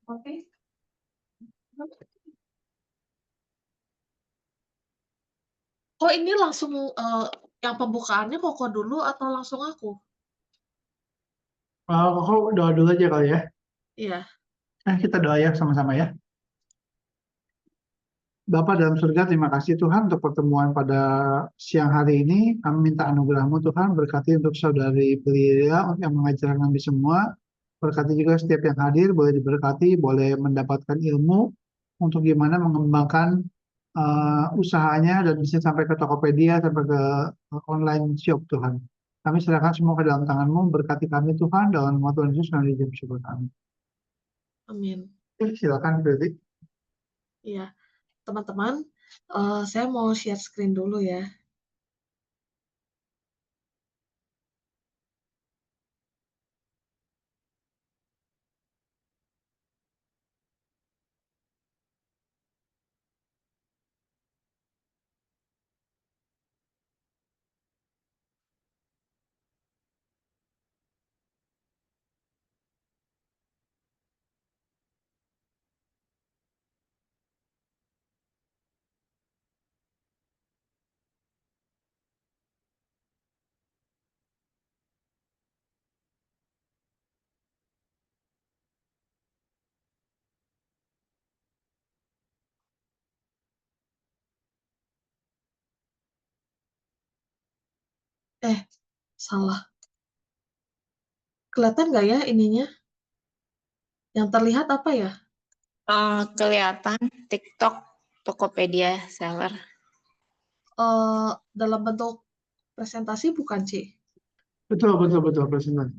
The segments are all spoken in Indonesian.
Oke. Oh ini langsung, yang pembukaannya Koko dulu atau langsung aku? Kok doa dulu aja kali ya. Iya. Kita doa ya sama-sama ya. Bapa dalam surga, terima kasih Tuhan untuk pertemuan pada siang hari ini. Kami minta anugerah-Mu Tuhan, berkati untuk saudari Belia yang mengajar kami semua. Berkati juga setiap yang hadir, boleh diberkati, boleh mendapatkan ilmu untuk gimana mengembangkan usahanya dan bisa sampai ke Tokopedia, sampai ke online shop Tuhan. Kami serahkan semua ke dalam tangan-Mu, berkati kami Tuhan, dalam nama Tuhan Yesus kami dijawab syukur kami. Amin. Silakan Feli. Iya. Teman-teman, saya mau share screen dulu ya. Salah. Kelihatan nggak ya ininya? Yang terlihat apa ya? Kelihatan TikTok Tokopedia seller. Dalam bentuk presentasi bukan, Ci? Betul, betul, betul, presentasi.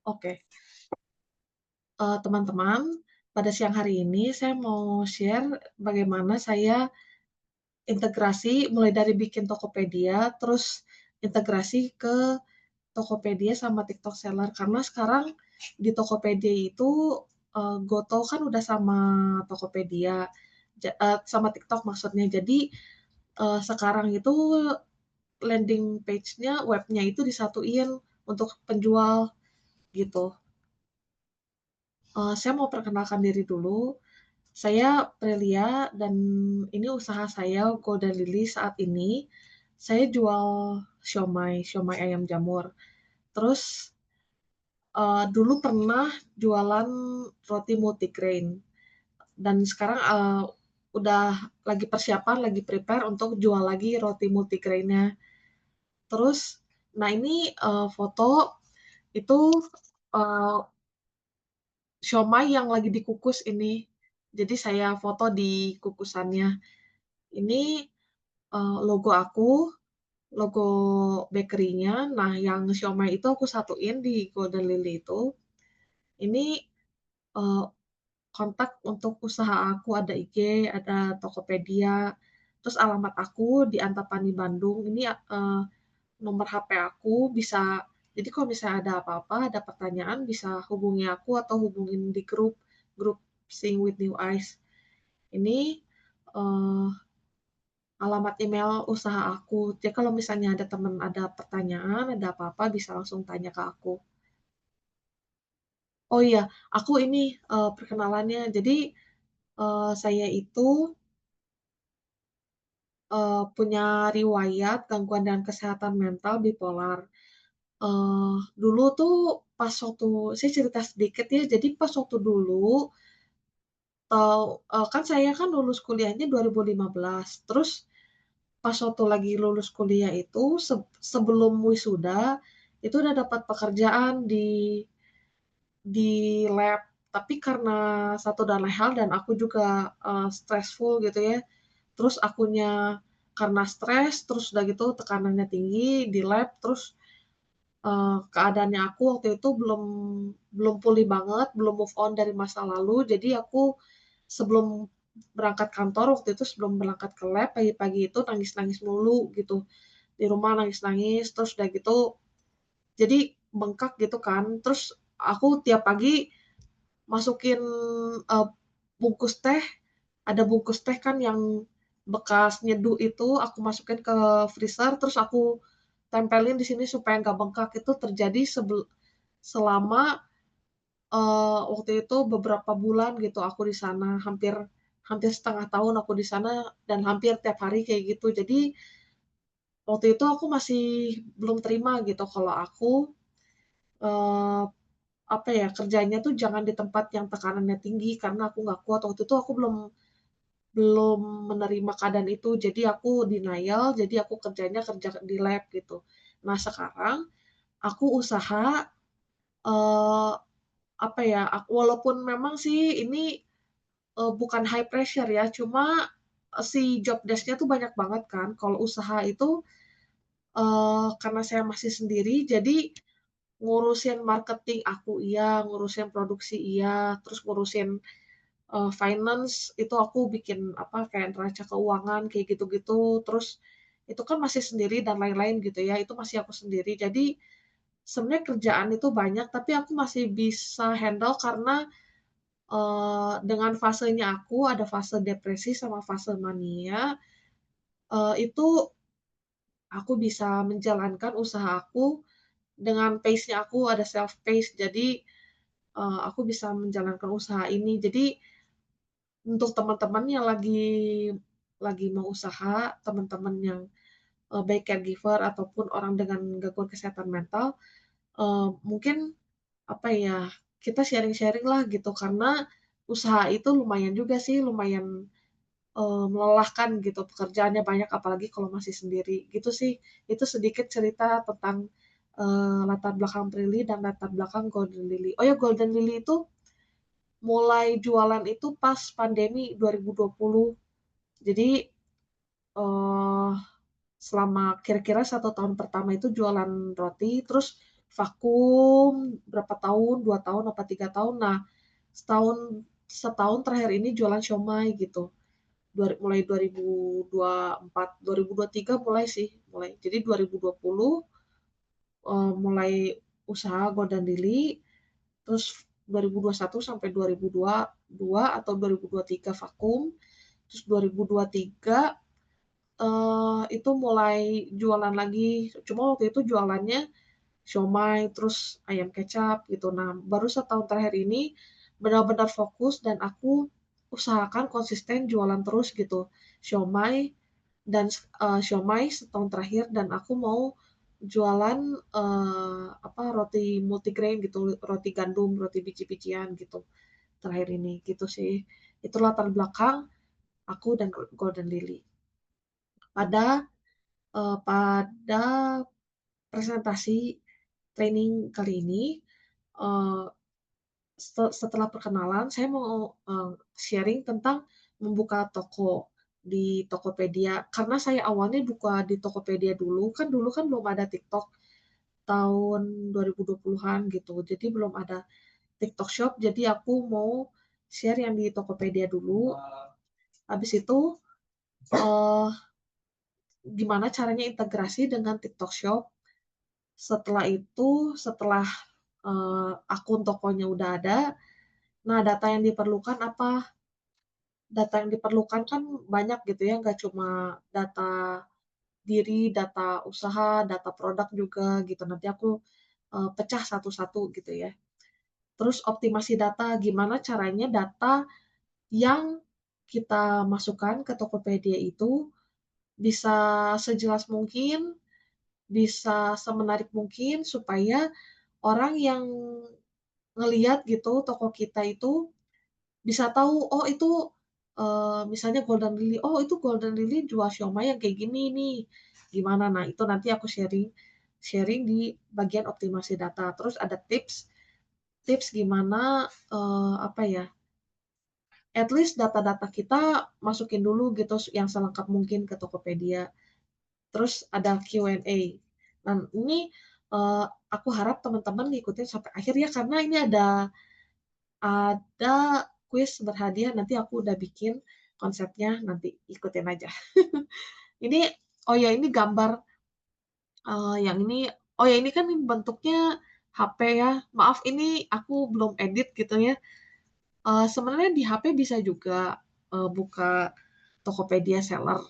Oke. Teman-teman, pada siang hari ini saya mau share bagaimana saya integrasi mulai dari bikin Tokopedia, terus integrasi ke Tokopedia sama TikTok Seller. Karena sekarang di Tokopedia itu, Goto kan udah sama Tokopedia, sama TikTok maksudnya. Jadi, sekarang itu landing page-nya, webnya itu disatuin untuk penjual, gitu. Saya mau perkenalkan diri dulu. Saya Prelia dan ini usaha saya Golden Lily saat ini. Saya jual siomay, siomay ayam jamur. Terus dulu pernah jualan roti multigrain dan sekarang udah lagi persiapan, lagi prepare untuk jual lagi roti multigrainnya. Terus, nah ini foto itu uh, siomay yang lagi dikukus ini. Jadi saya foto di kukusannya. Ini logo aku, logo bakery-nya. Nah, yang siomay itu aku satuin di Golden Lily itu. Ini uh, kontak untuk usaha aku ada IG, ada Tokopedia, terus alamat aku di Antapani, Bandung. Ini nomor HP aku bisa, jadi kalau misalnya ada apa-apa, ada pertanyaan bisa hubungi aku atau hubungin di grup Sing with New Eyes. Ini uh, alamat email usaha aku. Jadi kalau misalnya ada teman ada pertanyaan, ada apa-apa bisa langsung tanya ke aku. Oh iya, aku ini perkenalannya. Jadi saya itu punya riwayat gangguan dan kesehatan mental bipolar. Dulu tuh pas waktu saya cerita sedikit ya, jadi pas waktu dulu kan saya kan lulus kuliahnya 2015, terus pas waktu lagi lulus kuliah itu sebelum wisuda, itu udah dapat pekerjaan di lab, tapi karena satu dan lain hal dan aku juga, stressful gitu ya, terus akunya karena stres, terus udah gitu tekanannya tinggi di lab, terus, keadaannya aku waktu itu belum belum pulih banget, belum move on dari masa lalu, jadi aku sebelum berangkat kantor waktu itu sebelum berangkat ke lab pagi-pagi itu nangis-nangis mulu gitu, di rumah nangis-nangis, terus udah gitu jadi bengkak gitu kan, terus aku tiap pagi masukin, eee, bungkus teh, ada bungkus teh kan yang bekas nyeduh itu aku masukin ke freezer, terus aku tempelin di sini supaya nggak bengkak, itu terjadi selama waktu itu beberapa bulan gitu aku di sana, hampir hampir setengah tahun aku di sana dan hampir tiap hari kayak gitu. Jadi waktu itu aku masih belum terima gitu kalau aku, eee, apa ya, kerjanya tuh jangan di tempat yang tekanannya tinggi karena aku nggak kuat. Waktu itu aku belum belum menerima keadaan itu, jadi aku denial, jadi aku kerjanya kerja di lab gitu. Nah sekarang aku usaha, eee, apa ya, walaupun memang sih ini, bukan high pressure ya, cuma, si job desk-nya tuh banyak banget kan. Kalau usaha itu, karena saya masih sendiri, jadi ngurusin marketing aku iya, ngurusin produksi iya, terus ngurusin finance itu aku bikin apa, kayak neraca keuangan kayak gitu-gitu, terus itu kan masih sendiri dan lain-lain gitu ya, itu masih aku sendiri. Jadi sebenarnya kerjaan itu banyak, tapi aku masih bisa handle karena, dengan fasenya aku, ada fase depresi sama fase mania, itu aku bisa menjalankan usaha aku dengan pace-nya aku ada self pace, jadi, aku bisa menjalankan usaha ini. Jadi untuk teman-teman yang lagi mau usaha, teman-teman yang, baik caregiver ataupun orang dengan gangguan kesehatan mental, mungkin apa ya, kita sharing-sharing lah gitu karena usaha itu lumayan juga sih, lumayan, melelahkan gitu, pekerjaannya banyak apalagi kalau masih sendiri, gitu sih. Itu sedikit cerita tentang, latar belakang Prilly dan latar belakang Golden Lily. Oh ya, Golden Lily itu mulai jualan itu pas pandemi 2020. Jadi, eee, selama kira-kira 1 tahun pertama itu jualan roti, terus vakum berapa tahun, 2 tahun apa 3 tahun. Nah, setahun setahun terakhir ini jualan siomay gitu. Mulai 2024, 2023 mulai sih, mulai. Jadi 2020, mulai usaha Golden Lily, terus 2021 sampai 2022 atau 2023 vakum, terus 2023 itu mulai jualan lagi, cuma waktu itu jualannya siomay, terus ayam kecap gitu. Nah, baru setahun terakhir ini benar-benar fokus dan aku usahakan konsisten jualan terus gitu, siomay siomay setahun terakhir dan aku mau jualan, apa, roti multigrain gitu, roti gandum, roti biji-bijian gitu, terakhir ini, gitu sih. Itu latar belakang aku dan Golden Lily. Pada presentasi training kali ini, eee, setelah perkenalan saya mau, sharing tentang membuka toko di Tokopedia. Karena saya awalnya buka di Tokopedia dulu kan belum ada TikTok tahun 2020-an gitu, jadi belum ada TikTok Shop, jadi aku mau share yang di Tokopedia dulu, habis itu, eee, gimana caranya integrasi dengan TikTok Shop. Setelah itu, setelah, akun tokonya udah ada, nah data yang diperlukan apa? Data yang diperlukan kan banyak gitu ya, nggak cuma data diri, data usaha, data produk juga gitu. Nanti aku, pecah satu-satu gitu ya. Terus optimasi data, gimana caranya data yang kita masukkan ke Tokopedia itu bisa sejelas mungkin, bisa semenarik mungkin supaya orang yang ngelihat gitu toko kita itu bisa tahu, oh itu, misalnya Golden Lily, oh itu Golden Lily jual siomay yang kayak gini nih, gimana. Nah itu nanti aku sharing sharing di bagian optimasi data. Terus ada tips tips gimana, apa ya, at least data-data kita masukin dulu gitu yang selengkap mungkin ke Tokopedia. Terus ada Q&A. Nah ini, aku harap teman-teman ngikutin sampai akhir ya karena ini ada kuis berhadiah, nanti aku udah bikin konsepnya, nanti ikutin aja. Ini oh ya ini gambar, yang ini oh ya ini kan bentuknya HP ya, maaf ini aku belum edit gitu ya. Sebenarnya di HP bisa juga, buka Tokopedia Seller,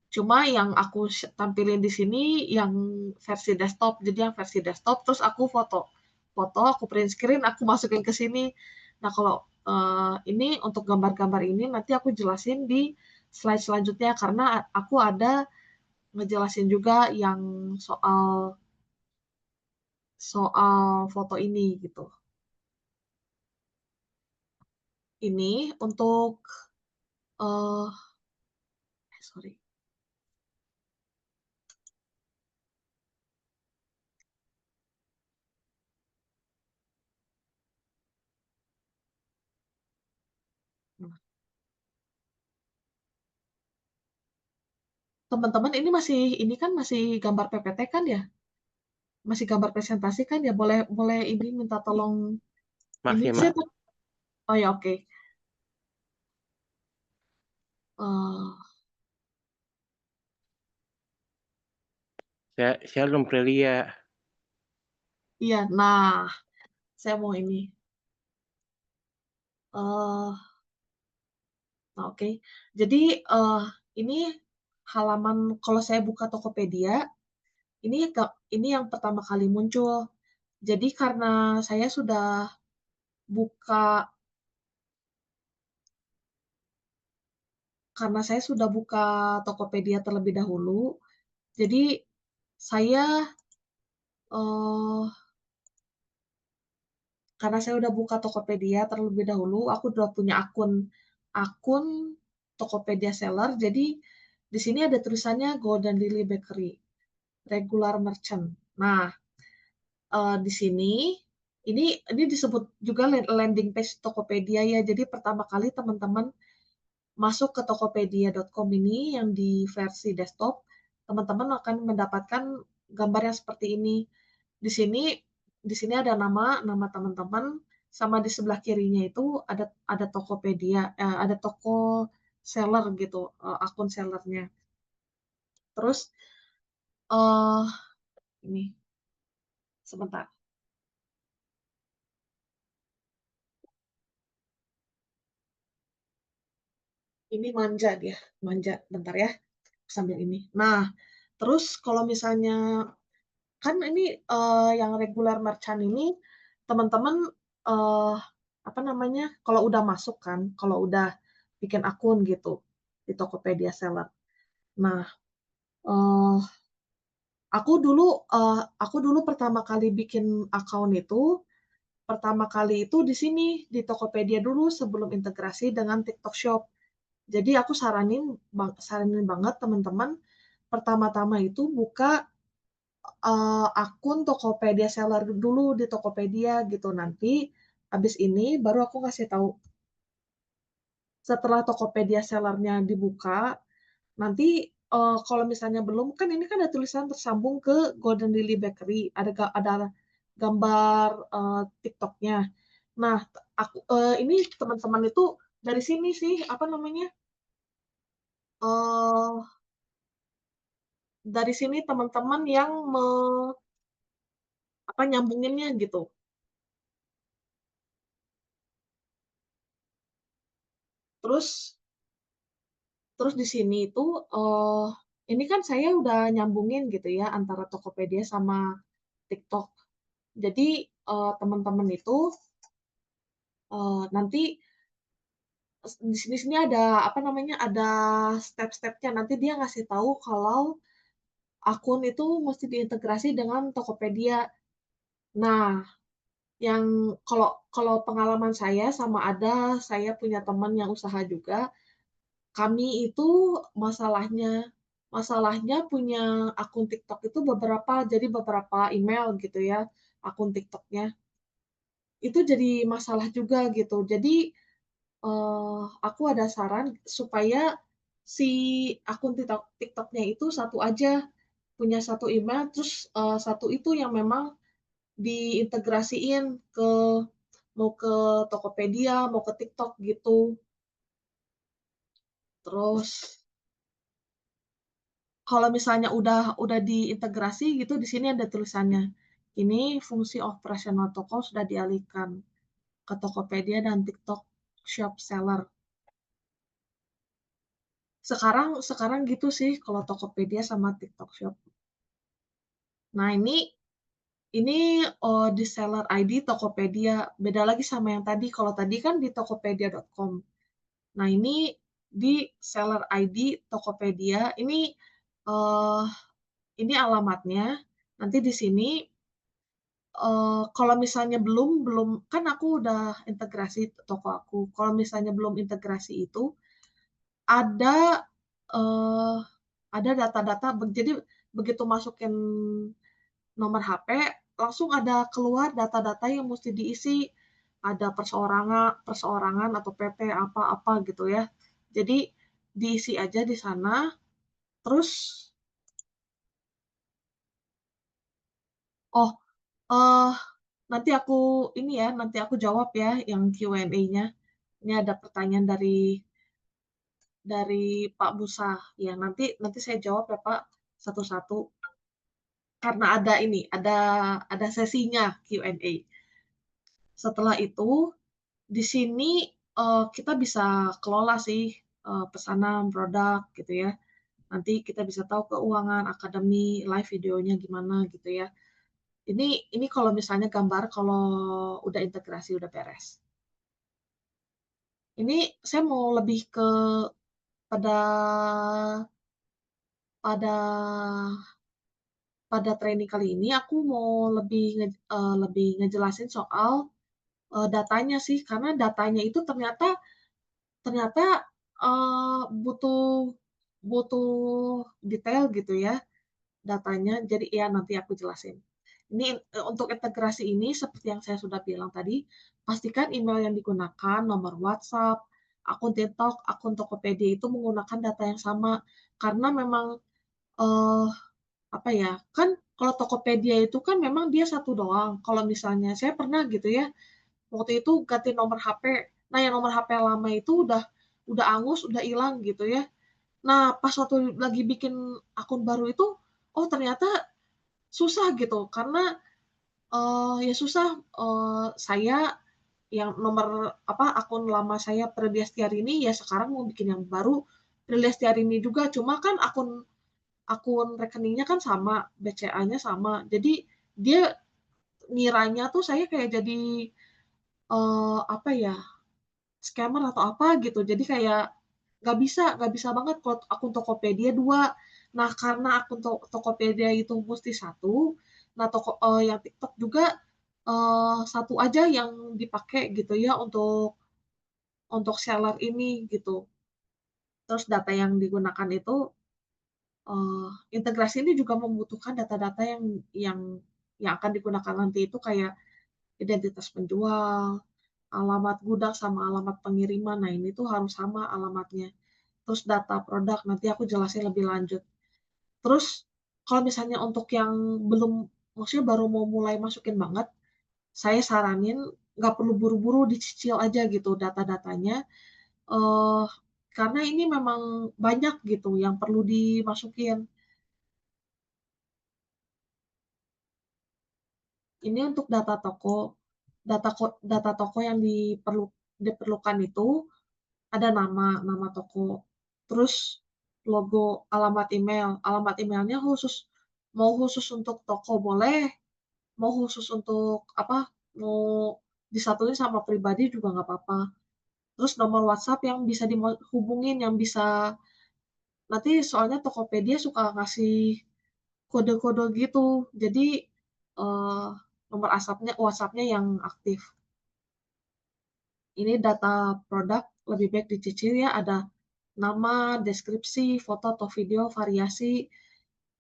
cuma yang aku tampilin di sini yang versi desktop. Jadi yang versi desktop terus aku foto foto, aku print screen, aku masukin ke sini. Nah, kalau ini untuk gambar-gambar ini nanti aku jelasin di slide selanjutnya karena aku ada ngejelasin juga yang soal soal foto ini gitu. Ini untuk eh sorry. Teman-teman ini kan masih gambar PPT kan ya? Masih gambar presentasi kan ya? Boleh boleh ini minta tolong ini Masih, saya Mbak. oh ya oke. Eh, Shalom Prelia. iya, nah saya mau ini. eh nah, oke. Jadi ini halaman kalau saya buka Tokopedia, ini yang pertama kali muncul. Jadi saya sudah buka karena saya sudah buka Tokopedia terlebih dahulu, jadi saya eh karena saya udah buka Tokopedia terlebih dahulu, aku udah punya akun Tokopedia seller. Jadi di sini ada tulisannya Golden Lily Bakery, regular merchant. Nah, di sini ini disebut juga landing page Tokopedia ya. Jadi pertama kali teman-teman masuk ke tokopedia.com ini yang di versi desktop, teman-teman akan mendapatkan gambar yang seperti ini. Di sini ada nama teman-teman, sama di sebelah kirinya itu ada Tokopedia, ada toko seller gitu, akun sellernya. Terus eh ini sebentar. Ini manja dia, manja. Bentar ya, sambil ini. Nah, terus kalau misalnya kan ini yang regular merchant ini teman-teman eh apa namanya? Kalau udah masuk kan, kalau udah bikin akun gitu di Tokopedia seller. Nah, eh aku dulu pertama kali bikin akun pertama kali itu di sini di Tokopedia dulu sebelum integrasi dengan TikTok Shop. Jadi aku saranin banget teman-teman pertama-tama itu buka akun Tokopedia seller dulu di Tokopedia gitu. Nanti habis ini baru aku kasih tahu. Setelah Tokopedia sellernya dibuka, nanti kalau misalnya belum, kan ini kan ada tulisan tersambung ke Golden Lily Bakery, ada gambar TikToknya. Nah, ini teman-teman itu dari sini sih apa namanya? eh dari sini teman-teman yang nyambunginnya gitu. Terus terus di sini itu ini kan saya udah nyambungin gitu ya antara Tokopedia sama TikTok. Jadi teman-teman itu nanti di sini ada apa namanya, ada step-stepnya. Nanti dia ngasih tahu kalau akun itu mesti diintegrasi dengan Tokopedia. Nah, yang kalau kalau pengalaman saya sama saya punya teman yang usaha juga, kami itu masalahnya masalahnya punya akun TikTok itu beberapa email gitu ya, akun TikToknya. Itu jadi masalah juga gitu. Jadi aku ada saran supaya si akun TikToknya itu satu aja, punya satu email, terus satu itu yang memang diintegrasiin mau ke Tokopedia, mau ke TikTok gitu. Terus kalau misalnya udah diintegrasi gitu, di sini ada tulisannya. Ini fungsi operasional toko sudah dialihkan ke Tokopedia dan TikTok Shop Seller. Sekarang gitu sih kalau Tokopedia sama TikTok Shop. Nah, ini Ini, di seller ID Tokopedia, beda lagi sama yang tadi, kalau tadi kan di tokopedia.com. Nah, ini di seller ID Tokopedia, eee, ini alamatnya, nanti di sini, kalau misalnya belum belum kan aku udah integrasi toko aku, kalau misalnya belum integrasi itu, ada, eee, ada data-data jadi begitu masukin nomor HP, langsung ada keluar data-data yang musti diisi, ada perseorangan atau PP apa-apa gitu ya. Jadi diisi aja di sana, terus oh, eee, nanti aku jawab ya yang Q&A-nya. Ini ada pertanyaan dari Pak Musa, ya nanti nanti saya jawab ya Pak, satu-satu, karena ada sesinya Q&A. Setelah itu, di sini, kita bisa kelola sih, pesanan, produk gitu ya. Nanti kita bisa tahu keuangan, akademi, live videonya gimana gitu ya. Ini kalau misalnya gambar kalau udah integrasi, udah beres. Ini saya mau lebih ke pada pada pada training kali ini aku mau lebih ngejelasin soal, datanya sih, karena datanya itu ternyata ternyata, butuh butuh detail gitu ya datanya, jadi ya nanti aku jelasin. Ini, untuk integrasi ini seperti yang saya sudah bilang tadi, pastikan email yang digunakan, nomor WhatsApp, akun TikTok, akun Tokopedia itu menggunakan data yang sama. Karena memang, eee, apa ya, kan kalau Tokopedia itu kan memang dia satu doang, kalau misalnya saya pernah gitu ya, waktu itu ganti nomor HP. Nah, yang nomor HP lama itu udah angus, udah ilang gitu ya. Nah, pas waktu lagi bikin akun baru itu, oh ternyata susah gitu karena, ya susah, saya yang nomor akun lama saya Prelestiarini, ya sekarang mau bikin yang baru Prelestiarini juga, cuma kan akun akun rekeningnya kan sama, BCA-nya sama. Jadi dia ngiranya tuh saya kayak jadi, apa ya, scammer atau apa gitu. Jadi kayak nggak bisa banget kalau akun Tokopedia 2. Nah, karena akun Tokopedia itu musti satu, nah yang TikTok juga, 1 aja yang dipakai gitu ya untuk seller ini gitu. Terus data yang digunakan itu, integrasi ini juga membutuhkan data-data yang yang akan digunakan nanti itu kayak identitas penjual, alamat gudang sama alamat pengiriman. Nah, ini tuh harus sama alamatnya. Terus data produk, nanti aku jelasin lebih lanjut. Terus kalau misalnya untuk yang belum maksudnya baru mau mulai masukin banget, saya saranin nggak perlu buru-buru, dicicil aja gitu data-datanya, eee, karena ini memang banyak gitu yang perlu dimasukin. Ini untuk data toko yang diperlukan itu ada nama toko, terus logo, alamat emailnya mau khusus untuk toko boleh, mau khusus untuk mau disatuin sama pribadi juga nggak apa-apa. Terus nomor WhatsApp yang bisa hubungin, yang bisa nanti soalnya Tokopedia suka ngasih kode-kode gitu, jadi, nomor WhatsApp-nya yang aktif. Ini data produk lebih baik dicicil ya, ada nama, deskripsi, foto atau video, variasi.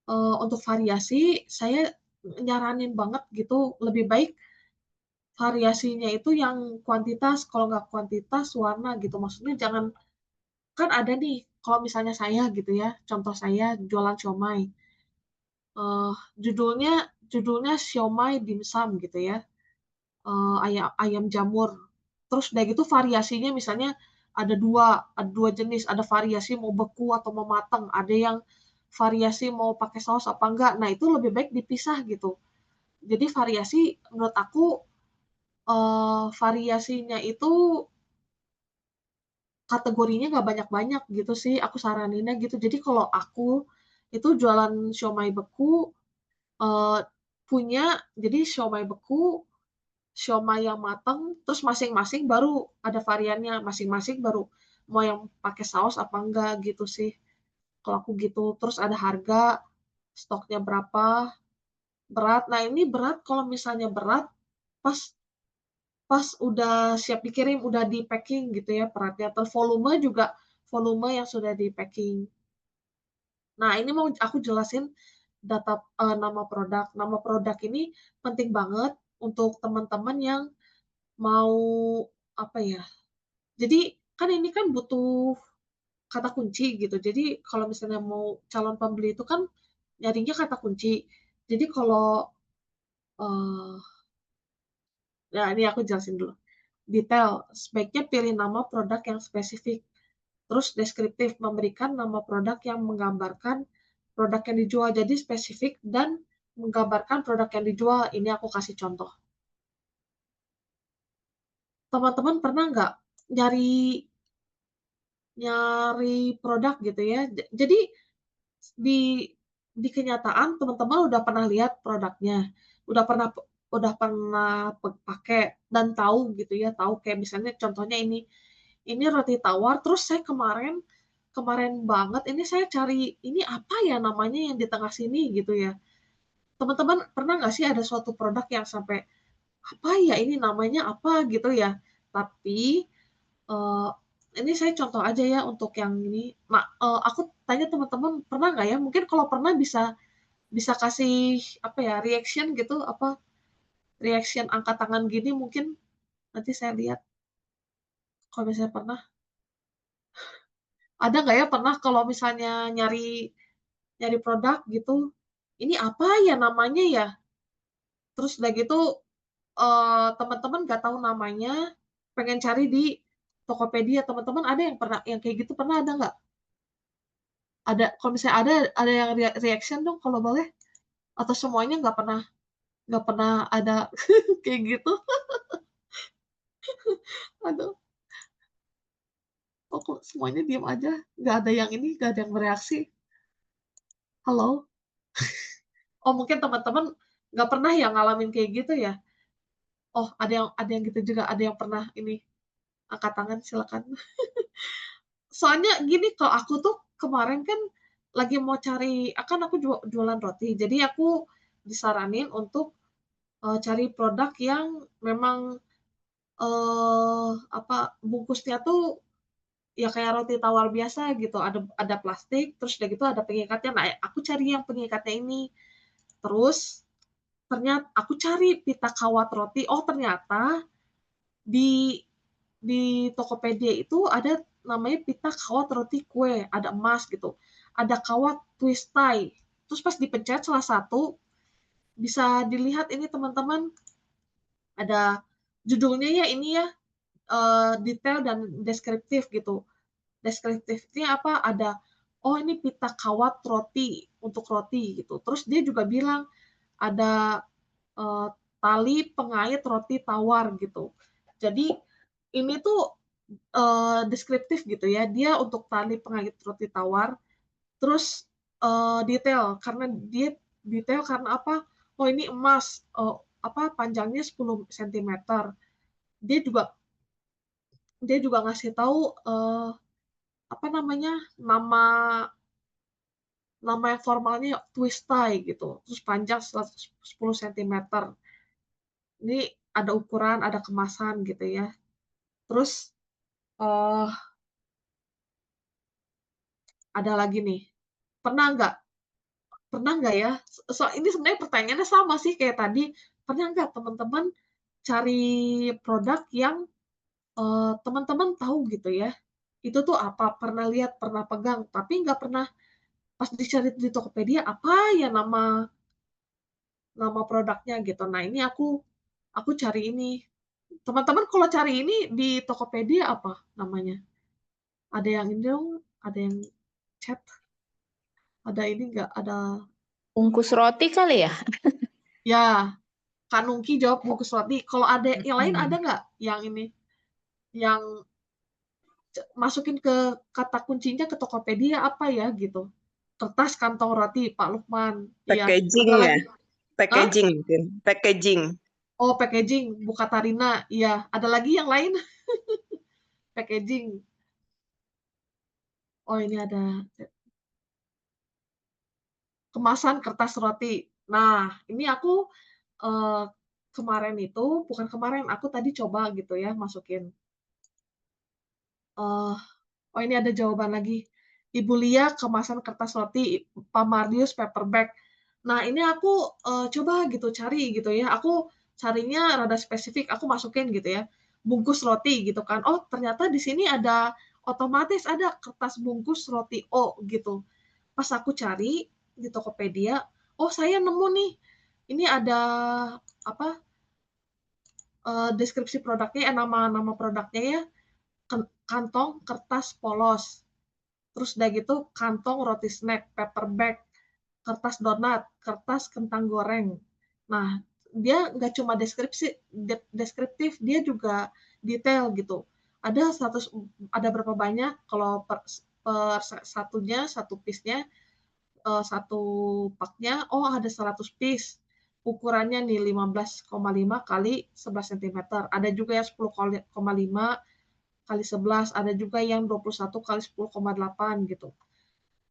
Untuk variasi saya nyaranin banget gitu, lebih baik variasinya itu yang kuantitas, kalau nggak kuantitas warna gitu. Maksudnya jangan kan ada nih, kalau misalnya saya gitu ya, contoh saya jualan siomay, eee, judulnya judulnya siomay dimsum gitu ya, ayam jamur. Terus udah gitu variasinya misalnya ada dua jenis, ada variasi mau beku atau mau mateng, ada yang variasi mau pakai saus apa enggak. Nah, itu lebih baik dipisah gitu. Jadi variasi menurut aku, variasinya itu kategorinya nggak banyak-banyak gitu sih, aku saraninnya gitu. Jadi kalau aku itu jualan siomay beku, eee punya jadi siomay beku, siomay yang matang, terus masing-masing baru ada variannya, masing-masing baru mau yang pakai saus apa enggak gitu sih. Kalau aku gitu, terus ada harga, stoknya berapa, berat. Nah ini berat kalau misalnya berat pas pas udah siap dikirim, udah di-packing gitu ya beratnya, terus volume juga volume yang sudah di-packing. Nah ini mau aku jelasin nama produk. Nama produk ini penting banget untuk teman-teman yang mau, apa ya, jadi kan ini kan butuh kata kunci gitu. Jadi kalau misalnya mau calon pembeli itu kan nyarinya kata kunci. Jadi kalau, eee, ya ini aku jelasin dulu. Detail, sebaiknya pilih nama produk yang spesifik. Terus deskriptif, memberikan nama produk yang menggambarkan produk yang dijual. Jadi spesifik dan menggambarkan produk yang dijual. Ini aku kasih contoh. Teman-teman pernah nggak nyari nyari produk gitu ya, jadi di di kenyataan teman-teman udah pernah lihat produknya, udah pernah pakai dan tahu gitu ya, tahu kayak misalnya contohnya ini roti tawar, terus saya kemarin kemarin banget ini saya cari, ini apa ya namanya yang di tengah sini gitu ya. Teman-teman pernah nggak sih ada suatu produk yang sampai, "Apa ya ini namanya apa?" Gitu ya. Tapi, eee, ini saya contoh aja ya untuk yang ini. Aku tanya teman-teman pernah nggak ya, mungkin kalau pernah bisa bisa kasih apa ya, reaction gitu, apa, reaction angkat tangan gini mungkin nanti saya lihat kalau misalnya pernah. Ada nggak ya pernah kalau misalnya nyari nyari produk gitu, "Ini apa ya namanya ya?" Terus udah gitu, teman-teman nggak tahu namanya, pengen cari di Tokopedia, teman-teman ada yang pernah yang kayak gitu pernah ada nggak? Ada, kalau misalnya ada yang reaction dong kalau boleh, atau semuanya nggak pernah ada kayak gitu? Aduh, kok semuanya diem aja, nggak ada yang ini, nggak ada yang bereaksi. Halo? Oh mungkin teman-teman nggak pernah ya ngalamin kayak gitu ya? Oh ada yang gitu juga, ada yang pernah ini, angkat tangan silakan. Soalnya gini, kalau aku tuh kemarin kan lagi mau cari, kan aku jualan roti, jadi aku disaranin untuk, cari produk yang memang, apa, bungkusnya tuh ya kayak roti tawar biasa gitu, ada plastik, terus udah gitu ada pengikatnya. Nah, aku cari yang pengikatnya ini. Terus aku cari pita kawat roti, oh ternyata di Tokopedia itu ada namanya pita kawat roti kue, ada emas gitu, ada kawat twist tie, terus pas dipencet salah satu, bisa dilihat ini teman-teman, ada judulnya ya ini ya, detail dan deskriptif gitu. Deskriptifnya apa, ada, oh ini pita kawat roti, untuk roti gitu, terus dia juga bilang ada, eee, tali pengait roti tawar gitu. Jadi ini tuh, deskriptif gitu ya, dia untuk tali pengait roti tawar, terus, detail karena dia detail karena apa, oh ini emas, apa, panjangnya 10 sentimeter. Dia juga dia juga ngasih tahu, apa namanya, nama nama yang formalnya twist tie gitu, terus panjang 10 sentimeter. Ini ada ukuran, ada kemasan gitu ya. Terus, eee, ada lagi nih, pernah nggak pernah nggak ya, ini sebenarnya pertanyaannya sama sih kayak tadi, pernah nggak teman-teman cari produk yang, teman-teman tahu gitu ya, itu tuh apa, pernah lihat, pernah pegang, tapi nggak pernah pas dicari di Tokopedia, apa ya nama nama produknya gitu. Nah ini aku cari ini. Teman-teman kalau cari ini di Tokopedia apa namanya? Ada yang ini dong, ada yang chat, ada ini nggak, ada Bungkus roti kali ya? ya, Kak Nungki jawab bungkus roti. Kalau ada yang lain ada Mhm. nggak yang ini, yang masukin ke kata kuncinya ke Tokopedia apa ya gitu? Kertas kantong roti, Pak Lukman. Iya, Packaging ada ya? lagi Hah? Packaging mungkin. Packaging. Oh, packaging, Bukatarina. Iya, ada lagi yang lain? Packaging. Oh, ini ada kemasan kertas roti. Nah, ini aku, eee, kemarin itu bukan kemarin, aku tadi coba gitu ya masukin, eee oh, ini ada jawaban lagi. Ibu Lia kemasan kertas roti, Pak Mardius paper bag. Nah, ini aku, coba gitu cari gitu ya, aku carinya rada spesifik, aku masukin gitu ya, bungkus roti gitu kan, oh ternyata di sini ada otomatis ada kertas bungkus roti O gitu. Pas aku cari di Tokopedia, oh saya nemu nih, ini ada apa, deskripsi produknya, nama-nama produknya ya, kantong kertas polos. Terus udah gitu kantong roti snack, paper bag, kertas donat, kertas kentang goreng. Nah, dia nggak cuma deskriptif, dia juga detail gitu. Ada berapa banyak kalau per satunya, satu piece-nya, 1 paknya, oh ada 100 piece. Ukurannya nih 15,5 kali 11 sentimeter. Ada juga yang 10,5 kali 11, ada juga yang 21 kali 10,8 gitu.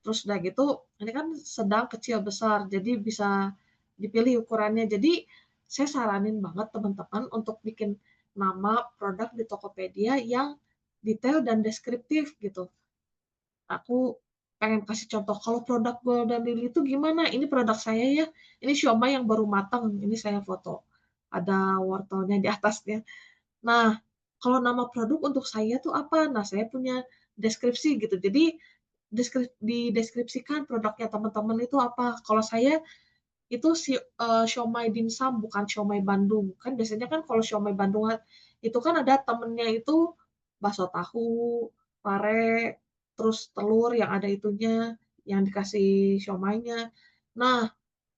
Terus udah gitu, ini kan sedang, kecil, besar, jadi bisa dipilih ukurannya. Jadi saya saranin banget teman-teman untuk bikin nama produk di Tokopedia yang detail dan deskriptif gitu. Aku pengen kasih contoh, kalau produk Golden Lily itu gimana, ini produk saya ya, ini siomay yang baru matang, ini saya foto, ada wortelnya di atasnya. Nah, kalau nama produk untuk saya tuh apa? Nah, saya punya deskripsi gitu. Jadi dideskripsikan produknya teman-teman itu apa. Kalau saya itu siomay dimsum bukan siomay Bandung. Kan biasanya kan kalau siomay Bandung itu kan ada temennya itu bakso tahu, pare, terus telur yang ada itunya, yang dikasih siomaynya. Nah,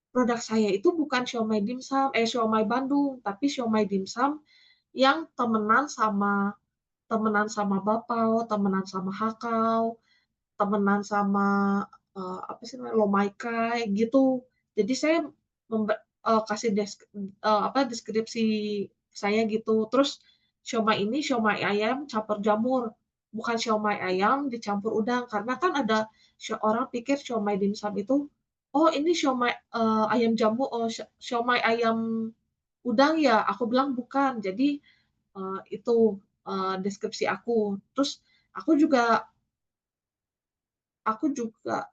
produk saya itu bukan siomay Bandung, tapi siomay dimsum yang temenan sama bakpao, temenan sama hakau, temenan sama, apa sih namanya, lomaikai gitu. Jadi saya kasih deskripsi saya gitu. Terus siomay ini siomay ayam campur jamur, bukan siomay ayam dicampur udang. Karena kan ada orang pikir siomay dimsum itu, "Oh ini siomay, ayam jamur siomay ayam udang ya?" Aku bilang, "Bukan." Jadi, itu, deskripsi aku. Terus aku juga aku juga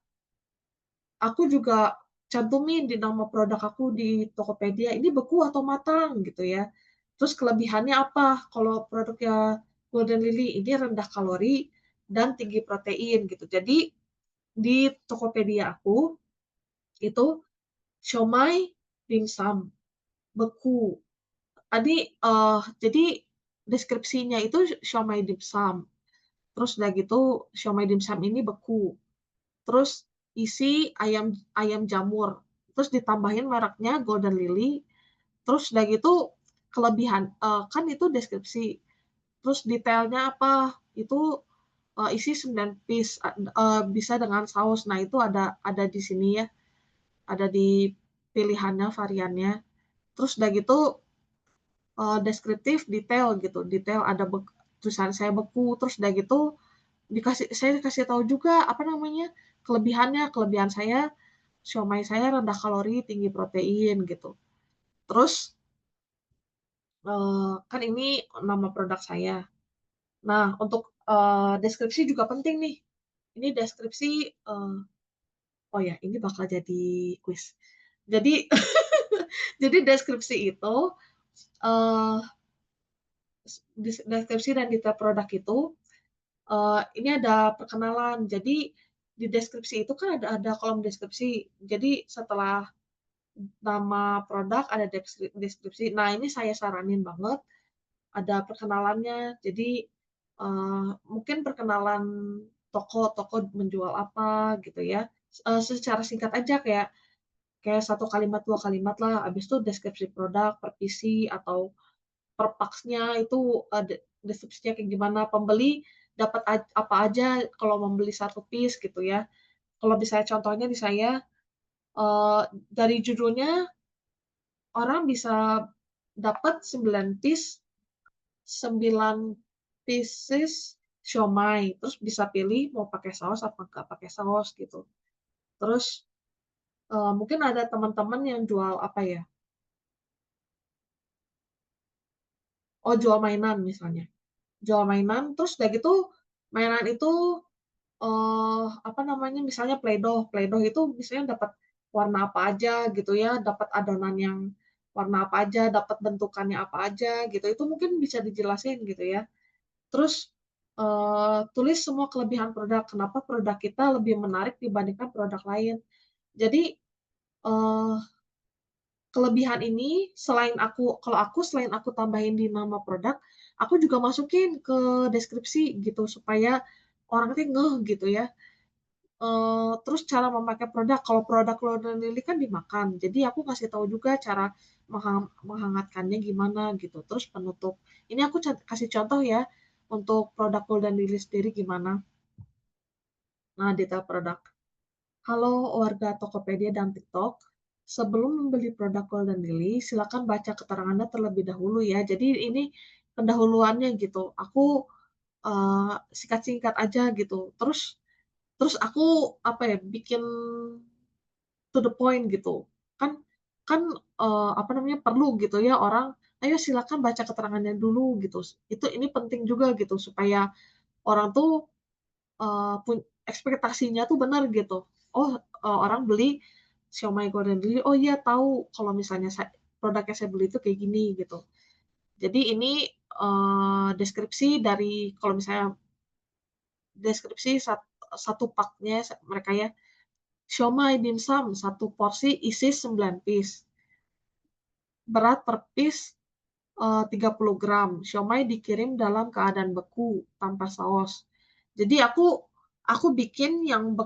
Aku juga cantumin di nama produk aku di Tokopedia, ini beku atau matang gitu ya. Terus kelebihannya apa kalau produknya Golden Lily, ini rendah kalori dan tinggi protein gitu. Jadi di Tokopedia aku itu siomay dimsum beku. Jadi deskripsinya itu siomay dimsum, terus udah gitu siomay dimsum ini beku. Terus isi ayam ayam jamur, terus ditambahin mereknya Golden Lily, terus udah gitu kan itu deskripsi, terus detailnya apa, itu, isi 9 piece, bisa dengan saus. Nah itu ada di sini ya, ada di pilihannya, variannya. Terus udah gitu, deskriptif, detail gitu, detail ada tulisan saya beku, terus udah gitu saya kasih tahu juga, apa namanya, kelebihan saya, siomay saya rendah kalori, tinggi protein, gitu. Terus, kan ini nama produk saya. Nah, untuk, deskripsi juga penting nih. Ini deskripsi, oh ya, ini bakal jadi kuis. Jadi jadi deskripsi itu, eee, deskripsi dan detail produk itu, ini ada perkenalan. Jadi di deskripsi itu kan ada kolom deskripsi. Jadi setelah nama produk ada deskripsi. Nah, ini saya saranin banget ada perkenalannya. Jadi, mungkin perkenalan toko menjual apa gitu ya, secara singkat aja kayak kayak 1 kalimat, 2 kalimat lah, habis itu deskripsi produk per PC atau per packsnya itu, deskripsinya kayak gimana, pembeli dapat apa aja kalau membeli 1 piece gitu ya. Kalau misalnya contohnya di saya, dari judulnya orang bisa dapat 9 pieces siomay, terus bisa pilih mau pakai saus apa nggak pakai saus gitu. Terus, mungkin ada teman-teman yang jual apa ya, jual mainan misalnya, jual mainan terus udah gitu mainan itu, apa namanya, misalnya Play-Doh, Play-Doh itu misalnya dapat warna apa aja gitu ya, dapat adonan yang warna apa aja, dapat bentukannya apa aja gitu, itu mungkin bisa dijelasin gitu ya. Terus, tulis semua kelebihan produk, kenapa produk kita lebih menarik dibandingkan produk lain. Jadi, eee, kelebihan ini kalau aku selain aku tambahin di nama produk, aku juga masukin ke deskripsi gitu supaya orang tuh ngeh gitu ya. Terus cara memakai produk, kalau produk Golden Lily kan dimakan, jadi aku kasih tahu juga cara menghangatkannya gimana gitu, terus penutup. Ini aku kasih contoh ya, untuk produk Golden Lily sendiri gimana. Nah, detail produk. Halo warga Tokopedia dan TikTok, sebelum membeli produk Golden Lily, silakan baca keterangannya terlebih dahulu ya. Jadi ini pendahuluannya gitu, aku, singkat-singkat aja gitu. Terus terus aku, apa ya, bikin to the point gitu. Kan kan, apa namanya, perlu gitu ya orang, "Ayo silakan baca keterangannya dulu," gitu. Ini penting juga gitu supaya orang tuh, ekspektasinya tuh benar gitu. Oh, orang beli siomay Golden Lily, oh iya tahu kalau misalnya produk yang saya beli itu kayak gini gitu. Jadi ini, deskripsi dari kalau misalnya deskripsi satu paknya mereka ya, siomay dimsum satu porsi isi 9 piece. Berat per piece, 30 gram. Siomay dikirim dalam keadaan beku, tanpa saus. Jadi aku bikin yang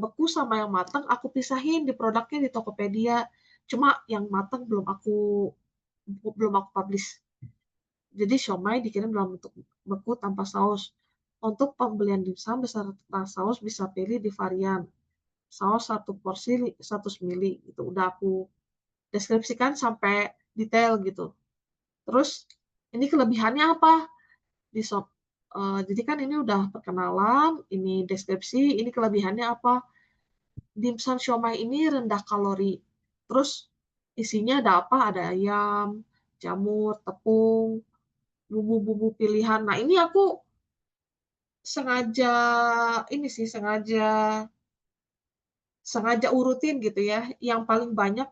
beku sama yang matang aku pisahin di produknya di Tokopedia. Cuma yang matang belum aku publish. Jadi siomay dikirim dalam bentuk beku tanpa saus. Untuk pembelian dimsum beserta saus bisa pilih di varian saus 1 porsi 100 mili gitu. Udah aku deskripsikan sampai detail gitu. Terus ini kelebihannya apa? Di sop jadi kan ini udah perkenalan, ini deskripsi, ini kelebihannya apa? Dimsum siomay ini rendah kalori, terus isinya ada apa? Ada ayam, jamur, tepung, bumbu-bumbu pilihan. Nah, ini aku sengaja ini sih, sengaja sengaja urutin gitu ya, yang paling banyak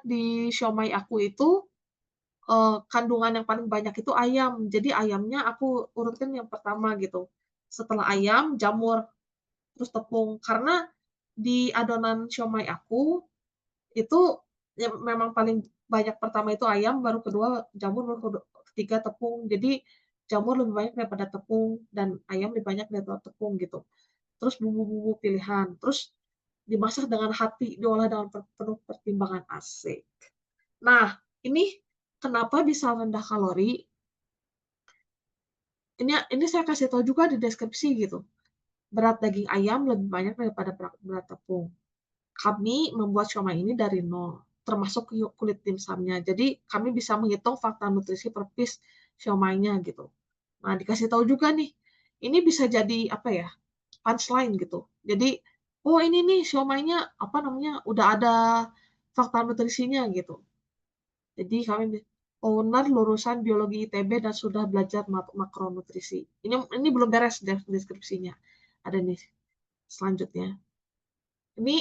di siomay aku itu kandungan yang paling banyak itu ayam. Jadi ayamnya aku urutin yang pertama gitu. Setelah ayam, jamur, terus tepung. Karena di adonan siomay aku, itu memang paling banyak pertama itu ayam, baru kedua jamur, baru ketiga tepung. Jadi jamur lebih banyak daripada tepung dan ayam lebih banyak daripada tepung gitu. Terus bumbu-bumbu pilihan, terus dimasak dengan hati, diolah dengan penuh pertimbangan, asik. Nah, ini kenapa bisa rendah kalori, ini saya kasih tahu juga di deskripsi gitu. Berat daging ayam lebih banyak daripada berat tepung. Kami membuat siomay ini dari nol, termasuk kulit dimsumnya. Jadi kami bisa menghitung fakta nutrisi per piece siomaynya gitu. Nah, dikasih tahu juga nih, ini bisa jadi apa ya, punchline gitu. Jadi, oh ini nih siomaynya apa namanya, udah ada fakta nutrisinya gitu. Jadi kami owner lulusan biologi ITB dan sudah belajar makronutrisi. Ini belum beres deskripsinya. Ada nih selanjutnya. Ini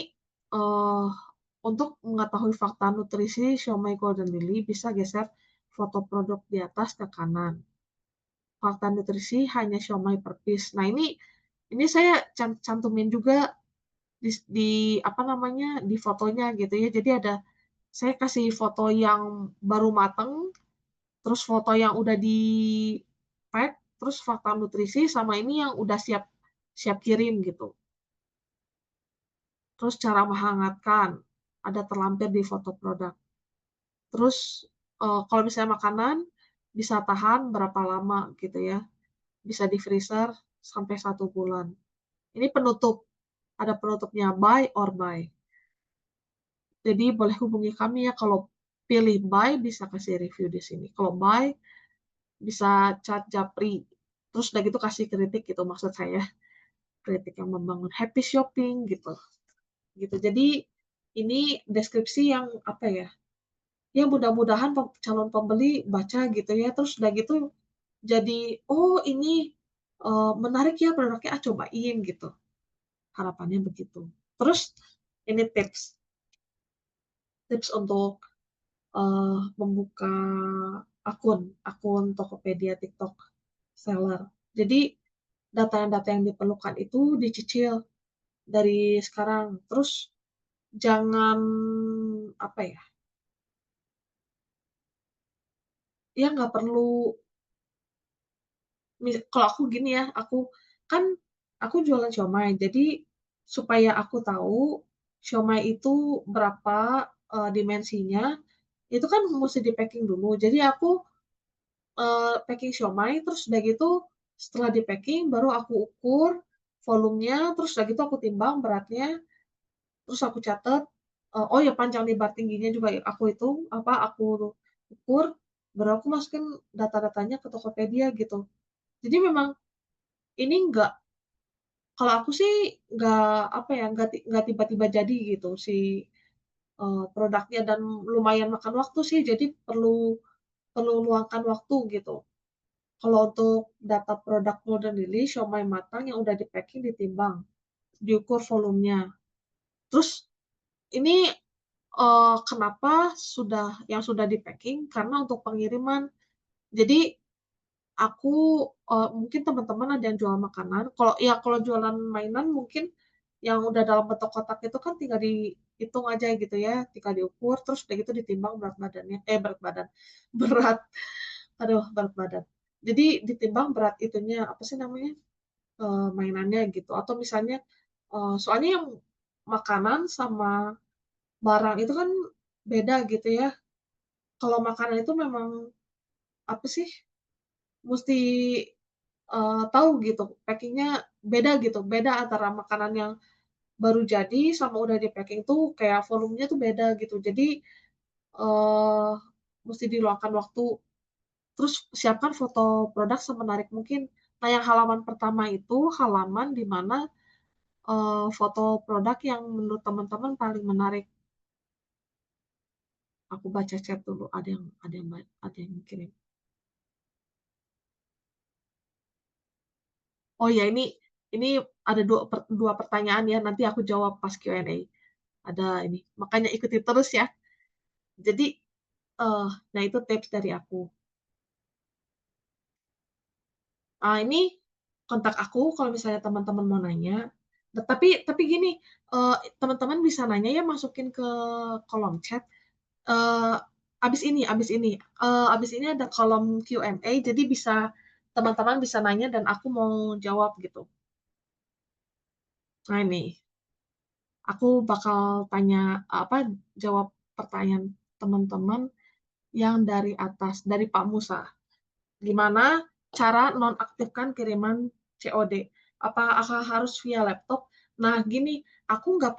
uh, untuk mengetahui fakta nutrisi siomay Golden Lily bisa geser foto produk di atas ke kanan. Fakta nutrisi hanya siomay per piece. Nah, ini saya cantumin juga di apa namanya, di fotonya gitu ya. Jadi saya kasih foto yang baru mateng, terus foto yang udah di-pack, terus fakta nutrisi sama ini yang udah siap siap kirim gitu. Terus cara menghangatkan, ada terlampir di foto produk. Terus, kalau misalnya makanan, bisa tahan berapa lama gitu ya, bisa di freezer sampai 1 bulan. Ini penutup, ada penutupnya, buy or buy. Jadi boleh hubungi kami ya kalau pilih buy bisa kasih review di sini, kalau buy bisa chat Japri, terus udah gitu kasih kritik gitu maksud saya, kritik yang membangun, happy shopping gitu, gitu. Jadi ini deskripsi yang apa ya, ya mudah-mudahan calon pembeli baca gitu ya, terus udah gitu jadi, "Oh ini, menarik ya produknya, ah cobain," gitu, harapannya begitu. Terus ini tips tips untuk, membuka akun akun Tokopedia TikTok seller. Jadi data-data yang diperlukan itu dicicil dari sekarang, terus jangan apa ya, ya nggak perlu kalau aku gini ya, kan aku jualan siomay, jadi supaya aku tahu siomay itu berapa, dimensinya, itu kan musti di-packing dulu. Jadi aku, packing siomay, terus udah gitu setelah di-packing baru aku ukur volumenya, terus udah gitu aku timbang beratnya, terus aku catat, oh ya panjang lebar tingginya juga aku hitung, aku ukur, baru aku masukin data-datanya ke Tokopedia gitu. Jadi memang ini kalau aku sih nggak, apa ya, nggak tiba-tiba jadi gitu produknya dan lumayan makan waktu sih, jadi perlu perlu luangkan waktu gitu. Kalau untuk data produk Golden Lily siomay matang yang udah di-packing ditimbang, diukur volumenya. Terus ini, kenapa yang sudah di-packing, karena untuk pengiriman. Jadi aku, mungkin teman-teman ada yang jual makanan, kalau jualan mainan mungkin yang udah dalam bentuk kotak itu kan tinggal dihitung aja gitu ya, tinggal diukur, terus udah gitu ditimbang berat badannya berat badan, berat, aduh berat badan. Jadi ditimbang berat itunya, apa sih namanya, mainannya gitu, atau misalnya, soalnya yang makanan sama barang itu kan beda gitu ya. Kalau makanan itu memang, apa sih, musti tahu gitu packing-nya beda gitu, beda antara makanan yang baru jadi sama udah di-packing tuh kayak volumenya tuh beda gitu. Jadi, eee, musti diluangkan waktu, terus siapkan foto produk semenarik mungkin. Nah, yang halaman pertama itu halaman di mana, foto produk yang menurut teman-teman paling menarik. Aku baca chat dulu, ada yang kirim. Oh ya ini ada 2 pertanyaan ya, nanti aku jawab pas Q&A. Ada ini, makanya ikuti terus ya. Jadi, nah itu tips dari aku. Ini kontak aku kalau misalnya teman-teman mau nanya, tapi gini, teman-teman bisa nanya ya masukin ke kolom chat, eee, abis ini ada kolom Q&A jadi teman-teman bisa nanya dan aku mau jawab gitu. Nah ini, aku bakal jawab pertanyaan teman-teman yang dari atas, dari Pak Musa. Gimana cara nonaktifkan kiriman COD? Apakah harus via laptop? Nah, gini, aku nggak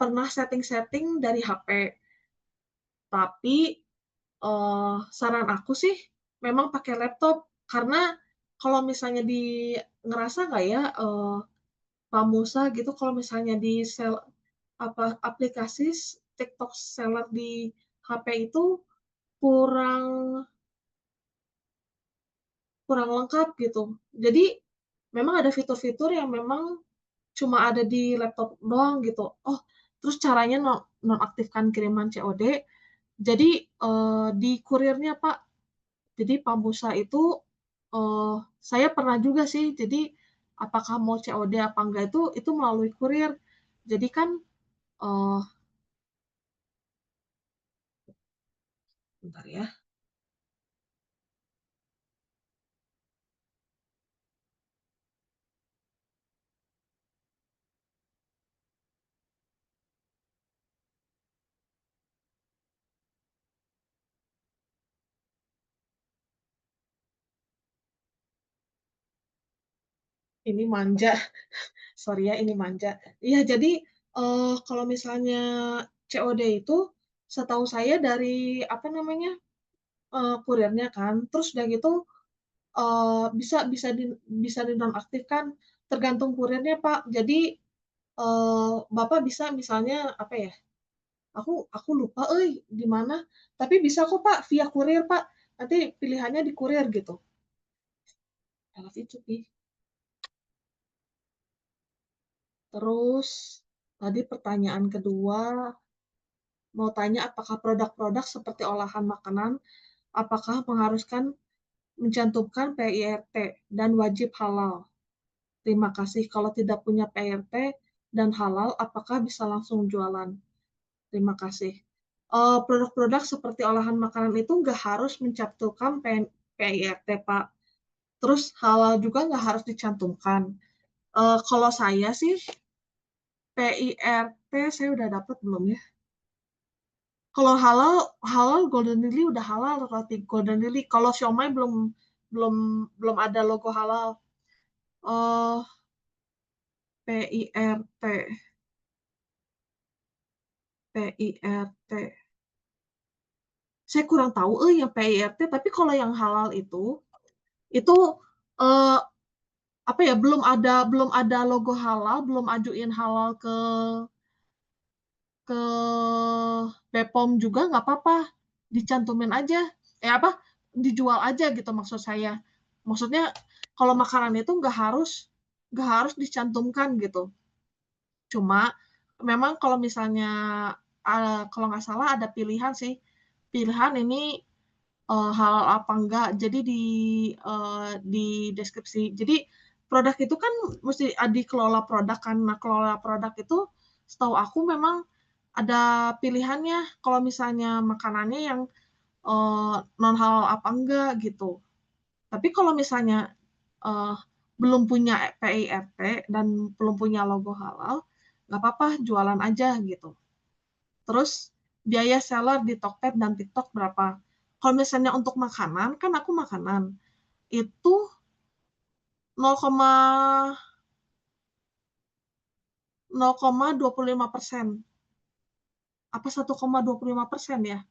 pernah setting-setting dari HP, tapi, saran aku sih memang pakai laptop, karena kalau misalnya ngerasa nggak ya, Pak Musa gitu kalau misalnya aplikasi TikTok Seller di HP itu kurang kurang lengkap gitu. Jadi memang ada fitur-fitur yang memang cuma ada di laptop doang gitu. Oh, terus caranya nonaktifkan kiriman COD, jadi, di kurirnya, Pak. Jadi Pambusa itu, saya pernah juga sih, jadi apakah mau COD apa enggak itu melalui kurir. Jadi kan, eee, bentar ya, ini manja, sorry ya ini manja. Iya jadi, Kalau misalnya COD itu, setahu saya dari, apa namanya, kurirnya kan, terus udah gitu, bisa bisa dinonaktifkan, tergantung kurirnya, Pak. Jadi, Bapak bisa misalnya, apa ya, aku lupa di mana, tapi bisa kok, Pak, via kurir, Pak. Nanti pilihannya di kurir gitu. Itu sih. Terus, tadi pertanyaan kedua, mau tanya apakah produk-produk seperti olahan makanan, apakah mengharuskan mencantumkan PIRT dan wajib halal? Terima kasih. Kalau tidak punya PIRT dan halal, apakah bisa langsung jualan? Terima kasih. Produk-produk seperti olahan makanan itu nggak harus mencantumkan PIRT, Pak. Terus halal juga nggak harus dicantumkan. Kalau saya sih, PIRT saya udah dapat belum ya? Kalau halal, halal Golden Lily udah halal, roti Golden Lily. Kalau siomay belum belum ada logo halal. Oh, PIRT, PIRT. Saya kurang tahu yang PIRT, tapi kalau yang halal itu eh, apa ya, belum ada logo halal, belum ajuin halal ke BPOM juga nggak apa-apa, dicantumin aja. Apa, dijual aja gitu maksud saya. Maksudnya kalau makanan itu nggak harus dicantumkan gitu. Cuma memang kalau misalnya kalau nggak salah ada pilihan sih. Pilihan ini halal apa enggak. Jadi di deskripsi. Jadi produk itu kan mesti dikelola produk kan. Nah, kelola produk itu setahu aku memang ada pilihannya kalau misalnya makanannya yang non halal apa enggak gitu. Tapi kalau misalnya uh, belum punya PIRT dan belum punya logo halal, nggak apa-apa jualan aja gitu. Terus biaya seller di Tokped dan TikTok berapa? Kalau misalnya untuk makanan, kan aku makanan, itu 0,25%. Apa 1,25% ya?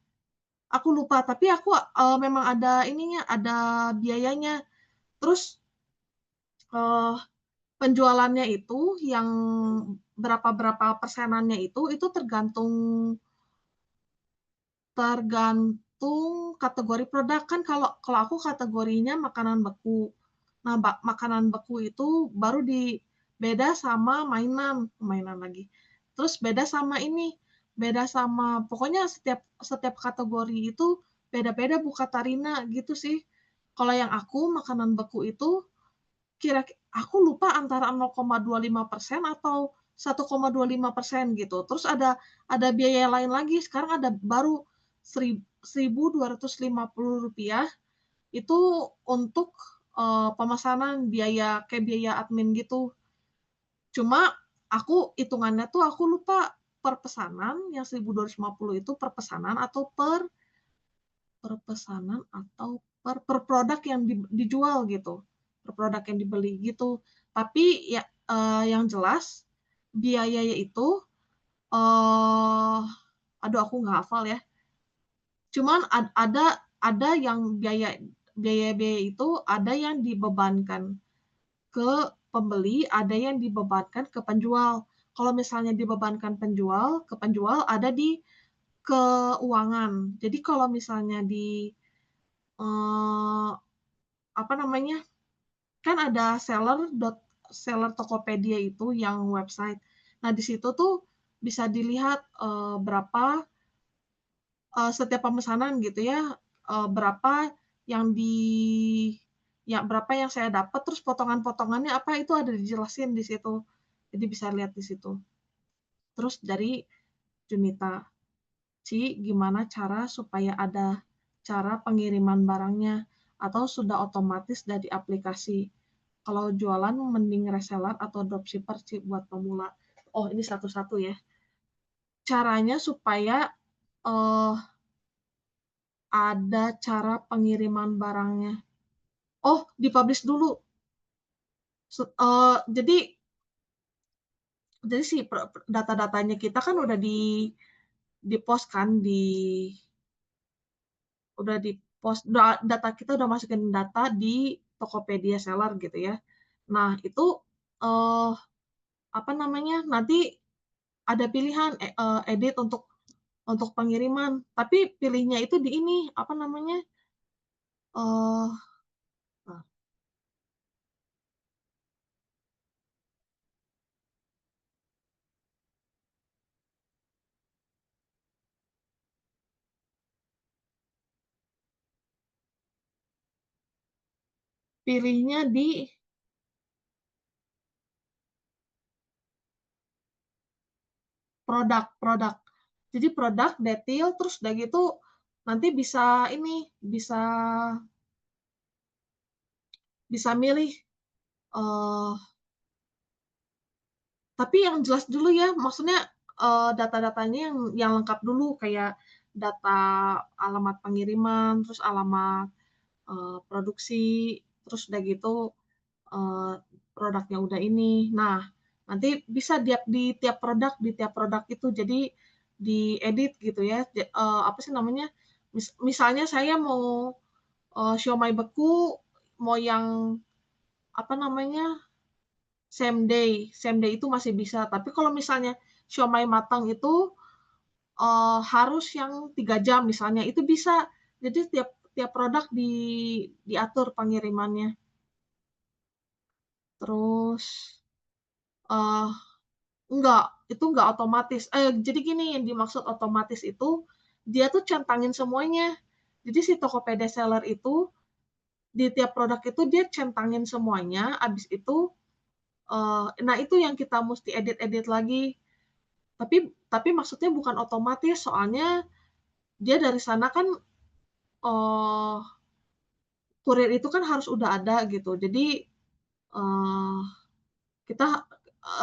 Aku lupa, tapi aku memang ada ininya, ada biayanya. Terus uh, penjualannya itu yang berapa-berapa persenannya itu tergantung tergantung kategori produk. Kan kalau kalau aku kategorinya makanan beku. Nah, makanan beku itu baru beda sama mainan lagi. Terus beda sama pokoknya setiap setiap kategori itu beda-beda Bu Katarina gitu sih. Kalau yang aku makanan beku itu aku lupa antara 0,25% atau 1,25% gitu. Terus ada biaya lain lagi. Sekarang ada baru Rp1.250 itu untuk pemesanan kayak biaya admin gitu. Cuma aku hitungannya tuh aku lupa per pesanan yang 1.250 itu per pesanan atau per pesanan atau per produk yang dijual gitu, per produk yang dibeli gitu. Tapi ya yang jelas biayanya itu aduh aku nggak hafal ya. Cuman ada yang biaya itu ada yang dibebankan ke pembeli, ada yang dibebankan ke penjual. Kalau misalnya dibebankan ke penjual ada di keuangan. Jadi kalau misalnya eh, apa namanya, kan ada seller Tokopedia itu yang website. Nah, di situ tuh bisa dilihat berapa setiap pemesanan gitu ya, berapa yang berapa yang saya dapat, terus potongan-potongannya apa itu ada dijelasin di situ. Jadi bisa lihat di situ. Terus dari Junita, Ci, gimana cara supaya ada cara pengiriman barangnya atau sudah otomatis dari aplikasi? Kalau jualan mending reseller atau dropshipper sih buat pemula. Oh, ini satu-satu ya. Caranya supaya uh, ada cara pengiriman barangnya. Oh, dipublish dulu. Jadi Jadi si data-datanya kita kan udah di-post kan, udah di-post, data kita udah masukin data di Tokopedia Seller gitu ya. Nah itu, eee, apa namanya, nanti ada pilihan, edit untuk pengiriman, tapi pilihnya itu di ini, apa namanya, eee, nah, pilihnya di produk. Jadi produk, detail, terus udah gitu nanti bisa ini, bisa milih, eee, tapi yang jelas dulu ya, maksudnya, data-datanya yang lengkap dulu, kayak data alamat pengiriman, terus alamat, produksi, terus udah gitu, eee, produknya udah ini. Nah, nanti bisa di tiap produk itu jadi diedit gitu ya, apa sih namanya, misalnya saya mau, siomay beku, mau yang apa namanya, same day itu masih bisa, tapi kalau misalnya siomay matang itu, harus yang 3 jam misalnya, itu bisa. Jadi tiap tiap produk diatur pengirimannya. Terus, eee enggak, itu enggak otomatis. Jadi gini, yang dimaksud otomatis itu, dia tuh centangin semuanya. Jadi si Tokopedia Seller itu, di tiap produk itu dia centangin semuanya, abis itu, nah itu yang kita musti edit-edit lagi. Tapi maksudnya bukan otomatis, soalnya dia dari sana kan, eee, kurir itu kan harus udah ada gitu. Jadi, eee kita,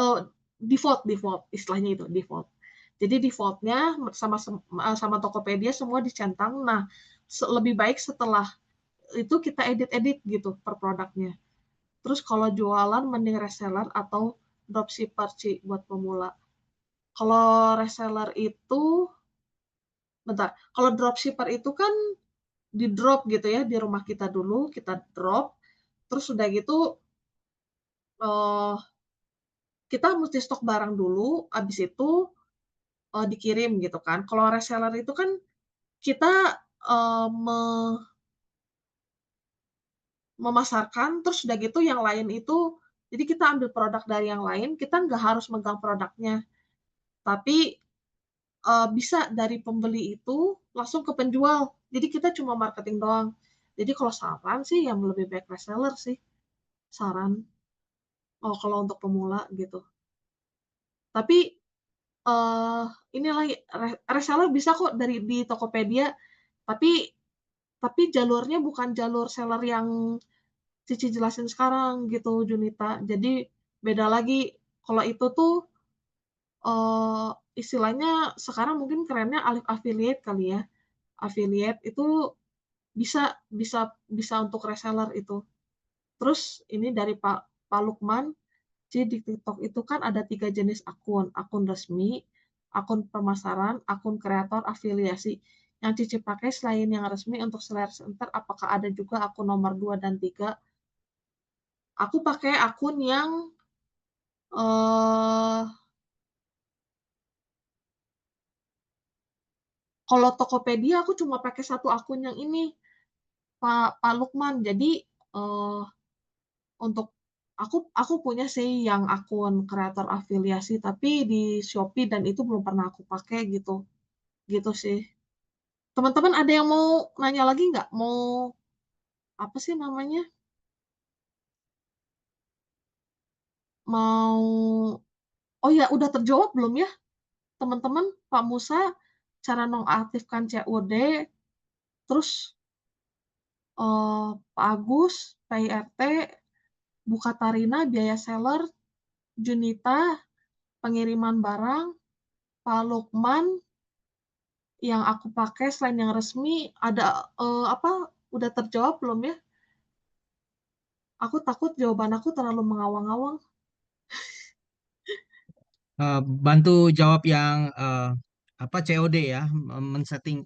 eee, default, istilahnya itu, default. Jadi default-nya sama Tokopedia semua dicentang. Nah, lebih baik setelah itu kita edit-edit gitu per produknya. Terus kalau jualan mending reseller atau dropshipper sih buat pemula. Kalau reseller itu bentar, kalau dropshipper itu kan di-drop gitu ya, di rumah kita dulu, kita drop, terus udah gitu, eee, kita musti stok barang dulu, abis itu dikirim gitu kan. Kalau reseller itu kan kita, eee, me memasarkan, terus udah gitu yang lain itu jadi kita ambil produk dari yang lain, kita nggak harus megang produknya, tapi, bisa dari pembeli itu langsung ke penjual. Jadi kita cuma marketing doang. Jadi kalau saran sih yang lebih baik reseller sih, saran, kalau untuk pemula gitu. Tapi, eee, ini lagi, reseller bisa kok di Tokopedia, tapi jalurnya bukan jalur seller yang Cici jelasin sekarang gitu, Junita. Jadi beda lagi, kalau itu tuh, eee, istilahnya sekarang mungkin kerennya affiliate kali ya. Affiliate itu bisa bisa bisa untuk reseller itu. Terus ini dari Pak Lukman, jadi di TikTok itu kan ada 3 jenis akun, akun resmi, akun pemasaran, akun kreator afiliasi. Yang Cici pakai selain yang resmi untuk seller center, apakah ada juga akun nomor 2 dan 3? Aku pakai akun yang, eee, kalau Tokopedia aku cuma pakai satu akun yang ini, Pak Lukman. Jadi, eee, untuk aku punya sih yang akun kreator afiliasi, tapi di Shopee dan itu belum pernah aku pakai gitu, gitu sih. Teman-teman ada yang mau nanya lagi nggak? Mau apa sih namanya, mau oh ya, udah terjawab belum ya teman-teman? Pak Musa, cara nonaktifkan COD, terus, Pak Agus, PIRT, Bu Katarina, biaya seller, Junita, pengiriman barang, Pak Lukman, yang aku pakai selain yang resmi ada, apa, udah terjawab belum ya? Aku takut jawaban aku terlalu mengawang-awang. Bantu jawab yang apa COD ya, men-setting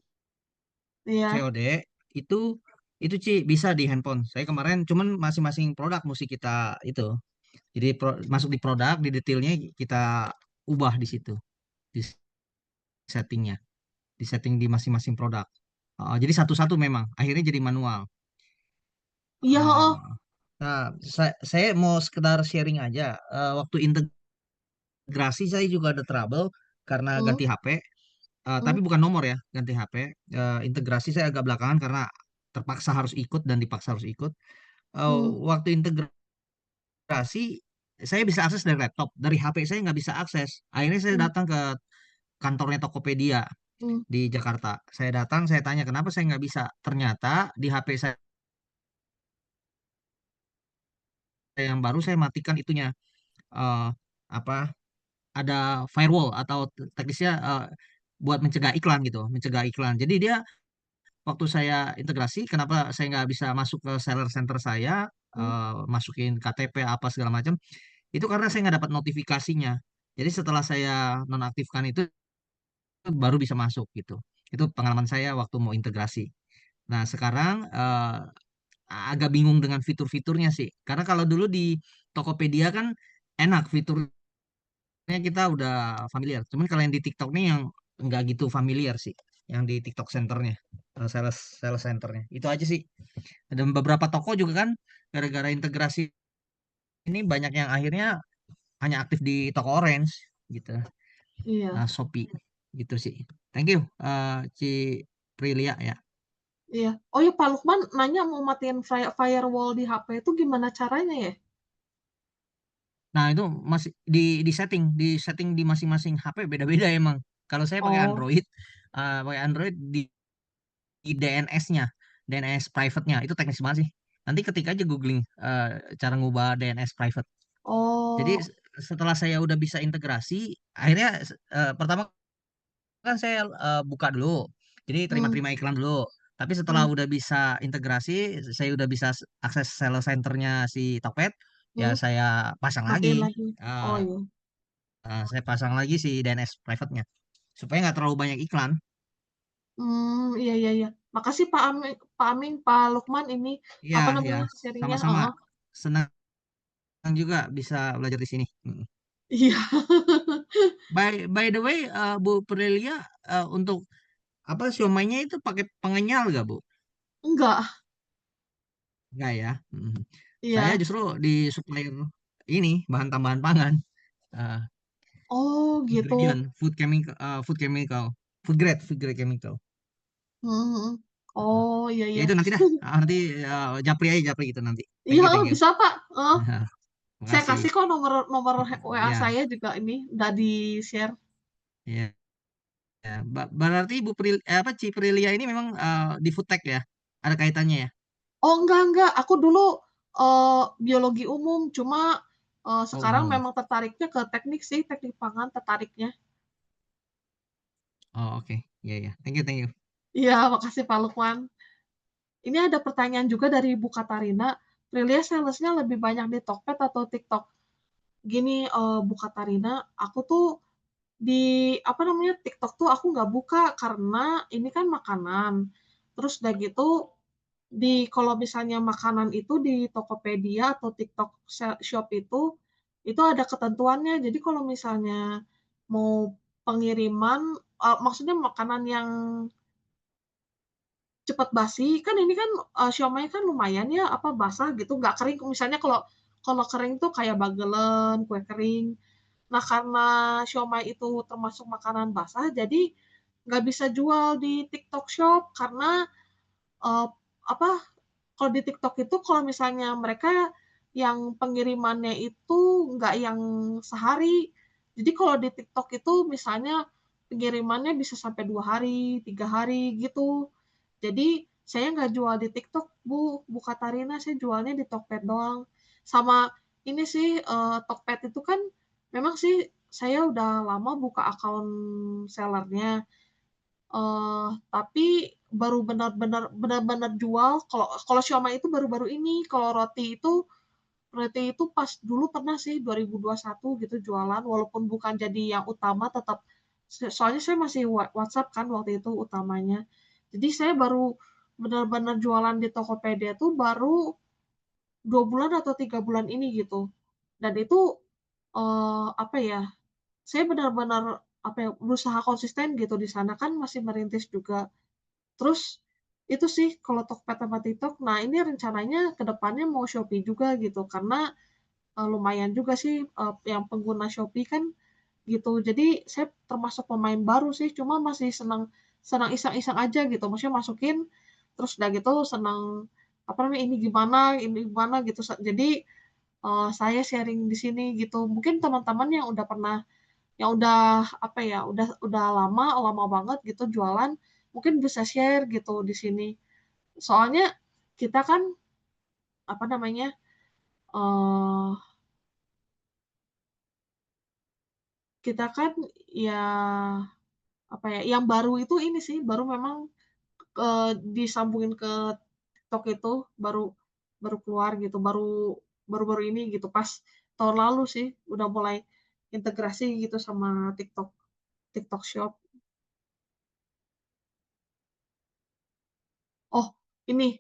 Iya. COD itu Ci bisa di handphone. Saya kemarin cuman masing-masing produk mesti kita itu. Jadi masuk di produk, di detailnya kita ubah di situ, di settingnya, di setting di masing-masing produk. Jadi satu-satu memang, akhirnya jadi manual. Iya, oh. Uh, nah, saya mau sekedar sharing aja. Waktu integrasi saya juga ada trouble karena Hmm, ganti HP. hmm, Tapi bukan nomor ya, ganti HP. Integrasi saya agak belakangan karena terpaksa harus ikut dan dipaksa harus ikut. Eh, hmm, Waktu integrasi saya bisa akses dari laptop, dari HP saya nggak bisa akses. Akhirnya saya hmm, datang ke kantornya Tokopedia hmm, di Jakarta. Saya datang, saya tanya kenapa saya nggak bisa. Ternyata di HP saya yang baru saya matikan itunya, eh, apa, ada firewall atau teknisnya buat mencegah iklan gitu, mencegah iklan. Jadi dia waktu saya integrasi, kenapa saya nggak bisa masuk ke seller center saya, hmm. masukin KTP apa segala macam, itu karena saya nggak dapat notifikasinya. Jadi setelah saya nonaktifkan itu baru bisa masuk gitu. Itu pengalaman saya waktu mau integrasi. Nah sekarang agak bingung dengan fitur-fiturnya sih. Karena kalau dulu di Tokopedia kan enak fiturnya, kita udah familiar. Cuman kalau yang di TikTok nih yang nggak gitu familiar sih. Yang di TikTok centernya, sales sales centernya. Itu aja sih. Dan beberapa toko juga kan gara-gara integrasi ini banyak yang akhirnya hanya aktif di toko orange gitu. Iya, Shopee gitu sih. Thank you, Ci Prilia ya. iya. Oh ya, Pak Lukman nanya mau matiin firewall di HP itu gimana caranya ya? Nah, itu masih di setting di masing-masing HP beda-beda emang. Kalau saya pakai Oh, Android, di DNS-nya, DNS private-nya itu teknis banget sih. Nanti ketik aja googling cara ngubah DNS private. Jadi oh, setelah saya udah bisa integrasi, akhirnya pertama kan saya buka dulu. Jadi hmm, terima-terima iklan dulu. Tapi setelah hmm, udah bisa integrasi, saya udah bisa akses sales centernya si Tokped, ya hmm, saya pasang lagi. matiin lagi. Ah, Oh iya. saya pasang lagi si DNS private-nya supaya nggak terlalu banyak iklan. Iya, iya, iya. Makasih Pak Amin, Pak Lukman ini Iya, apa ya, namanya sharingnya. sama-sama. Heeh. Senang juga bisa belajar di sini. Mm. Iya. By the way, Bu Prilia, untuk apa siomaynya itu pakai pengenyal nggak, Bu? Enggak. Enggak ya. Mm. Saya Iya. justru di supplier ini bahan tambahan pangan, uh, Oh gitu. ingredient, food grade chemical. Mhm, mhm. Uh, Oh, iya, Ya iya. itu nanti dah. Nanti japri aja japri gitu nanti. Iya, Thank you. bisa Pak. Heeh. Saya Makasih. kasih kok nomor nomor WA Ya, saya juga ini udah di-share. ya, ya. Berarti Bu Ci Prilia ini memang di food tech ya? Ada kaitannya ya? Oh, enggak. Aku dulu, biologi umum, cuma, Oh, sekarang umum. memang tertariknya ke teknik sih, teknik pangan tertariknya. Oh, oke. Ya, ya. Thank you, thank you. Iya, makasih Pak Lukman. Ini ada pertanyaan juga dari Bu Katarina, Prilia sales-nya lebih banyak di Tokped atau TikTok? Gini, Bu Katarina, aku tuh di, apa namanya, TikTok tuh aku nggak buka karena ini kan makanan. Terus udah gitu, kalau misalnya makanan itu di Tokopedia atau TikTok Shop itu ada ketentuannya. Jadi kalau misalnya mau pengiriman, maksudnya makanan yang cepet basi, kan ini kan, siomay kan lumayan ya, apa, basah gitu, nggak kering. Misalnya kalau kalau kering tuh kayak bagelen, kue kering. Nah, karena siomay itu termasuk makanan basah, jadi nggak bisa jual di TikTok Shop karena, eee, apa, kalau di TikTok itu kalau misalnya mereka yang pengirimannya itu nggak yang sehari. Jadi kalau di TikTok itu misalnya pengirimannya bisa sampai 2 hari, 3 hari gitu. Jadi saya nggak jual di TikTok, Bu Katarina, saya jualnya di Tokped doang. Sama ini sih, Tokped itu kan memang sih saya udah lama buka akun seller-nya, tapi baru benar-benar jual kalau kalau siomay itu baru-baru ini, kalau roti itu Berarti itu pas dulu pernah sih 2021 gitu jualan, walaupun bukan jadi yang utama tetap soalnya saya masih WhatsApp kan waktu itu utamanya. Jadi saya baru benar-benar jualan di Tokopedia tuh baru 2 bulan atau 3 bulan ini gitu. Dan itu, apa ya, saya benar-benar, apa ya, berusaha konsisten gitu di sana kan masih merintis juga. Terus itu sih kalau Tokped sama TikTok, nah ini rencananya ke depannya mau Shopee juga gitu karena, lumayan juga sih, yang pengguna Shopee kan gitu. Jadi saya termasuk pemain baru sih, cuma masih senang senang iseng-iseng aja gitu, maksudnya masukin, terus udah gitu senang, apa namanya, ini gimana gitu, jadi, saya sharing di sini gitu. Mungkin teman-teman yang udah, apa ya, udah lama lama banget gitu jualan, mungkin bisa share gitu di sini. Soalnya kita kan, apa namanya, eee, kita kan ya, apa ya, yang baru itu ini sih, baru memang, disambungin ke TikTok itu, baru baru keluar gitu, baru-baru ini gitu, pas tahun lalu sih udah mulai integrasi gitu sama TikTok TikTok Shop. Oh, ini,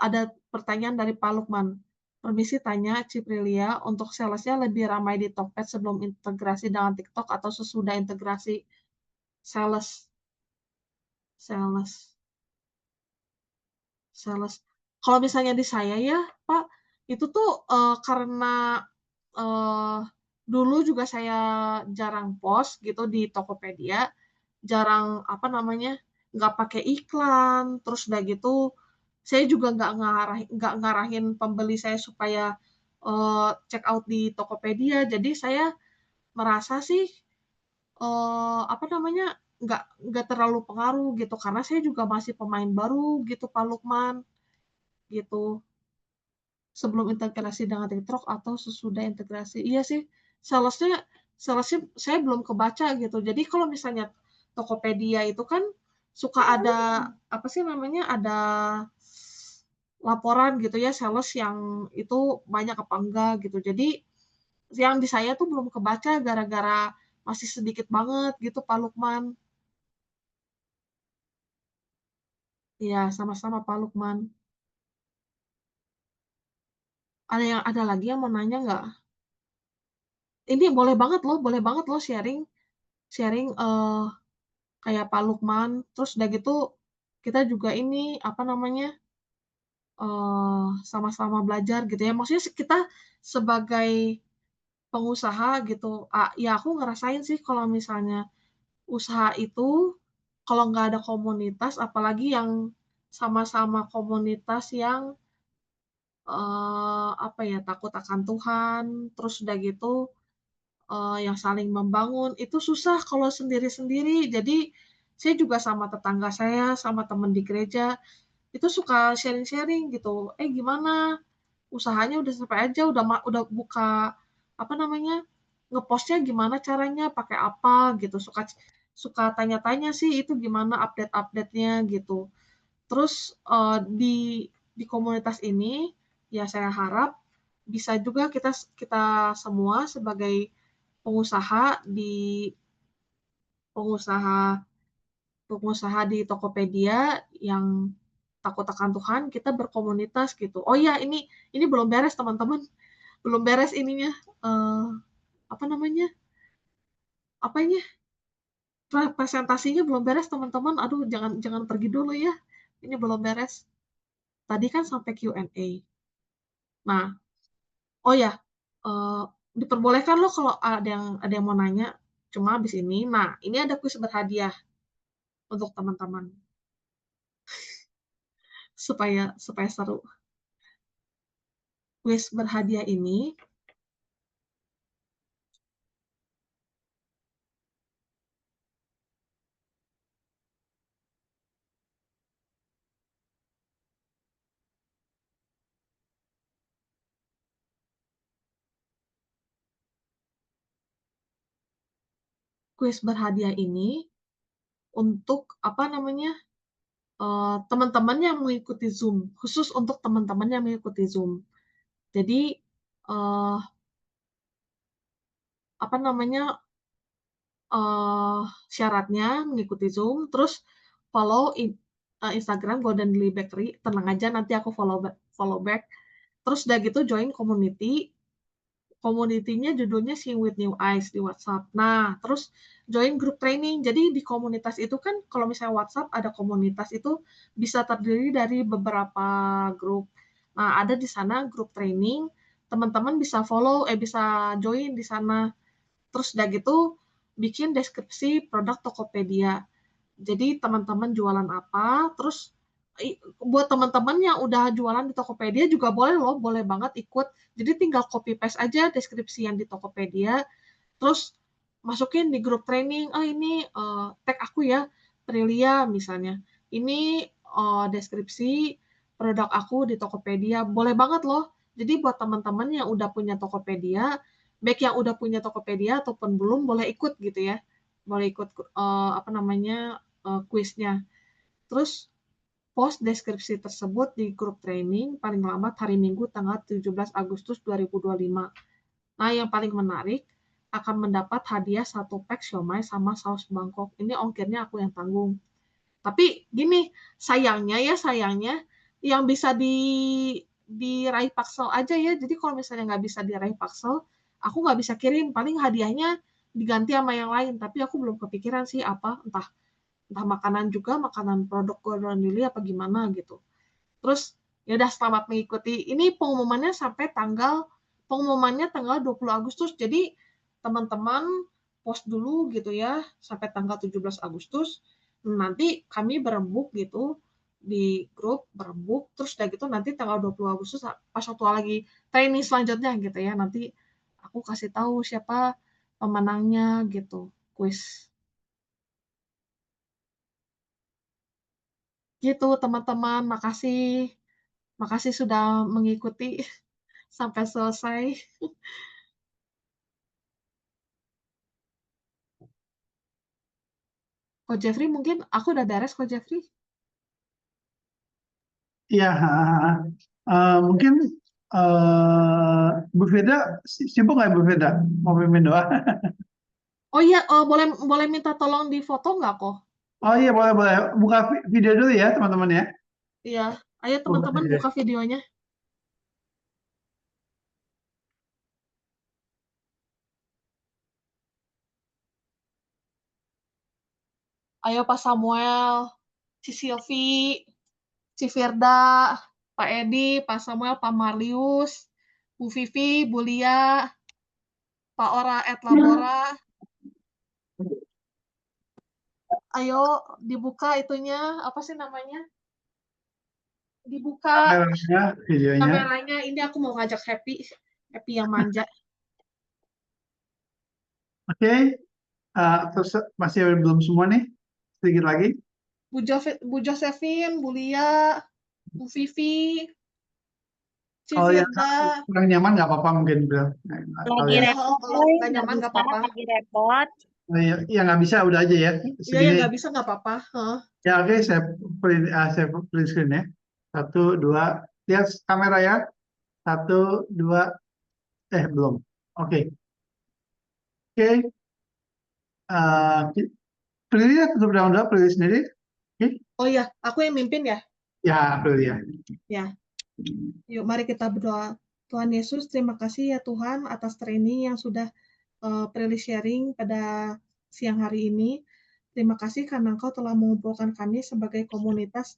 ada pertanyaan dari Pak Lukman. Permisi tanya, Ciprilia, untuk sales-nya lebih ramai di Tokped sebelum integrasi dengan TikTok atau sesudah integrasi? Sales sales sales. Kalau misalnya di saya ya, Pak, itu tuh, karena, eee, dulu juga saya jarang post gitu di Tokopedia, jarang, apa namanya, nggak pakai iklan, terus udah gitu, saya juga nggak ngarahin pembeli saya supaya, check out di Tokopedia. Jadi saya merasa sih, apa namanya, nggak terlalu pengaruh gitu, karena saya juga masih pemain baru gitu, Pak Lukman, gitu. Sebelum integrasi dengan TikTok atau sesudah integrasi. Iya sih, sales-nya sales-nya saya belum kebaca gitu. Jadi kalau misalnya Tokopedia itu kan suka ada, apa sih namanya, ada laporan gitu ya, sales yang itu banyak apa enggak gitu. Jadi yang di saya tuh belum kebaca gara-gara masih sedikit banget gitu, Pak Lukman. Iya, sama-sama Pak Lukman. Ada lagi yang mau nanya nggak? Ini boleh banget loh sharing sharing, kayak Pak Lukman, terus udah gitu kita juga ini, apa namanya, sama-sama belajar gitu ya. Maksudnya kita sebagai pengusaha gitu, ya aku ngerasain sih kalau misalnya usaha itu kalau nggak ada komunitas, apalagi yang sama-sama komunitas yang, apa ya, takut akan Tuhan, terus udah gitu, yang saling membangun, itu susah kalau sendiri-sendiri. Jadi saya juga sama tetangga saya, sama temen di gereja, itu suka sharing-sharing gitu, gimana usahanya udah sampai aja, udah buka, apa namanya, nge-post-nya gimana caranya, pakai apa gitu, suka suka tanya-tanya sih itu gimana update-update-nya gitu. Terus, di komunitas ini, ya saya harap bisa juga kita kita semua sebagai pengusaha pengusaha pengusaha di Tokopedia yang takut akan Tuhan, kita berkomunitas gitu. Oh iya, ini belum beres teman-teman, belum beres ininya, eee, apa namanya, apanya, presentasinya belum beres teman-teman. Aduh, jangan jangan pergi dulu ya, ini belum beres. Tadi kan sampai Q&A. Nah, oh ya, eee, diperbolehkan loh kalau ada yang mau nanya, cuma habis ini. Nah, ini ada kuis berhadiah untuk teman-teman, supaya supaya seru. Kuis berhadiah ini kuis berhadiah ini untuk, apa namanya, teman-teman yang mengikuti Zoom, khusus untuk teman-teman yang mengikuti Zoom. Jadi eh, apa namanya syaratnya mengikuti Zoom, terus follow Instagram Golden Lily Bakery. Tenang aja, nanti aku follow back. Terus udah gitu join community. Community-nya judulnya Sing with New Eyes di WhatsApp. Nah, terus join group training. Jadi di komunitas itu kan kalau misalnya WhatsApp ada komunitas itu bisa terdiri dari beberapa grup. Nah, ada di sana grup training. Teman-teman bisa bisa join di sana. Terus udah gitu bikin deskripsi produk Tokopedia. Jadi teman-teman jualan apa, terus buat teman-teman yang udah jualan di Tokopedia juga boleh loh, boleh banget ikut. Jadi tinggal copy paste aja deskripsi yang di Tokopedia, terus masukin di grup training. Ini tag aku ya, Prilia misalnya. Ini deskripsi produk aku di Tokopedia. Boleh banget loh. Jadi buat teman-teman yang udah punya Tokopedia, baik yang udah punya Tokopedia ataupun belum, boleh ikut gitu ya. Boleh ikut kuisnya. Terus post deskripsi tersebut di grup training paling lambat hari Minggu tanggal 17 Agustus 2025. Nah, yang paling menarik akan mendapat hadiah 1 pack siomay sama saus Bangkok. Ini ongkirnya aku yang tanggung. Tapi gini, sayangnya yang bisa diraih Paksel aja ya. Jadi kalau misalnya nggak bisa diraih Paksel, aku nggak bisa kirim. Paling hadiahnya diganti sama yang lain. Tapi aku belum kepikiran sih apa, entah makanan juga, makanan produk Golden Lily apa gimana gitu. Terus ya udah, selamat mengikuti. Ini pengumumannya tanggal 20 Agustus. Jadi teman-teman post dulu gitu ya sampai tanggal 17 Agustus. Nanti kami berembuk gitu di grup berembuk, terus udah gitu nanti tanggal 20 Agustus pas waktu lagi training selanjutnya gitu ya. Nanti aku kasih tahu siapa pemenangnya gitu. Kuis. Gitu teman-teman, makasih. Makasih sudah mengikuti sampai selesai. Ko Jeffrey, mungkin aku udah beres, Ko Jeffrey. Iya, mungkin Bu Firda sibuk nggak Bu Firda? Mau pimpin doa? Oh iya, boleh boleh minta tolong di foto nggak kok? Oh iya, boleh boleh. Buka video dulu ya teman-teman ya. Iya, ayo Buka teman-teman video. buka videonya. Ayo Pak Samuel, si Silvi, si Firda, Pak Edi, Pak Samuel, Pak Marlius, Bu Vivi, Bu Lia, Pak Ora et Labora. Ayo dibuka itunya, apa sih namanya? Dibuka Kameranya, videonya. kameranya. Ini aku mau ngajak Happy, Happy yang manja. Oke, terus masih belum semua nih. Sedikit lagi. Bu Josephine, Bu Lia, Bu Vivi, si Kalau yang Firda. kurang nyaman nggak apa-apa mungkin Bel. Lagi Iya, repot, kalau nggak nyaman nggak apa-apa. lagi repot. Ya nggak bisa udah aja ya. Iya, yang Segini. nggak bisa nggak apa-apa. Ya oke, saya print screen ya. 1, 2, lihat kamera ya. 1, 2, belum. Oke. Oke. Pilih ya, tutup daun doa, pilih sendiri. Oke. Oh iya, aku yang mimpin ya. Ya, pilih ya. Ya, yuk mari kita berdoa. Tuhan Yesus, terima kasih ya Tuhan atas training yang sudah Prilly sharing pada siang hari ini. Terima kasih karena Engkau telah mengumpulkan kami sebagai komunitas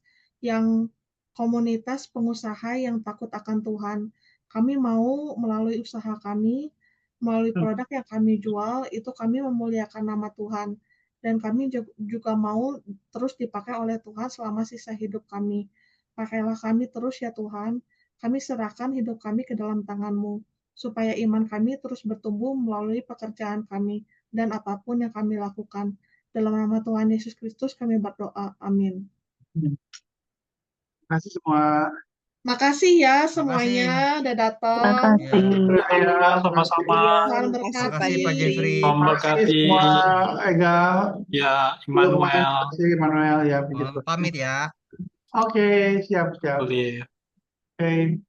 pengusaha yang takut akan Tuhan. Kami mau melalui usaha kami, melalui produk yang kami jual, itu kami memuliakan nama Tuhan. Dan kami juga mau terus dipakai oleh Tuhan selama sisa hidup kami. Pakailah kami terus ya Tuhan. Kami serahkan hidup kami ke dalam tangan-Mu, supaya iman kami terus bertumbuh melalui pekerjaan kami dan apapun yang kami lakukan. Dalam nama Tuhan Yesus Kristus kami berdoa. Amin. Terima kasih semua. Makasih ya Makasih. semuanya udah datang. Makasih. Ya, sama-sama. Tuhan Makasih, berkati. Makasih Pak Jeffrey. Terima kasih semua. Ega, Ya, Immanuel. Terima kasih Immanuel ya. Pamit ya. Oke, siap. Boleh. Oke.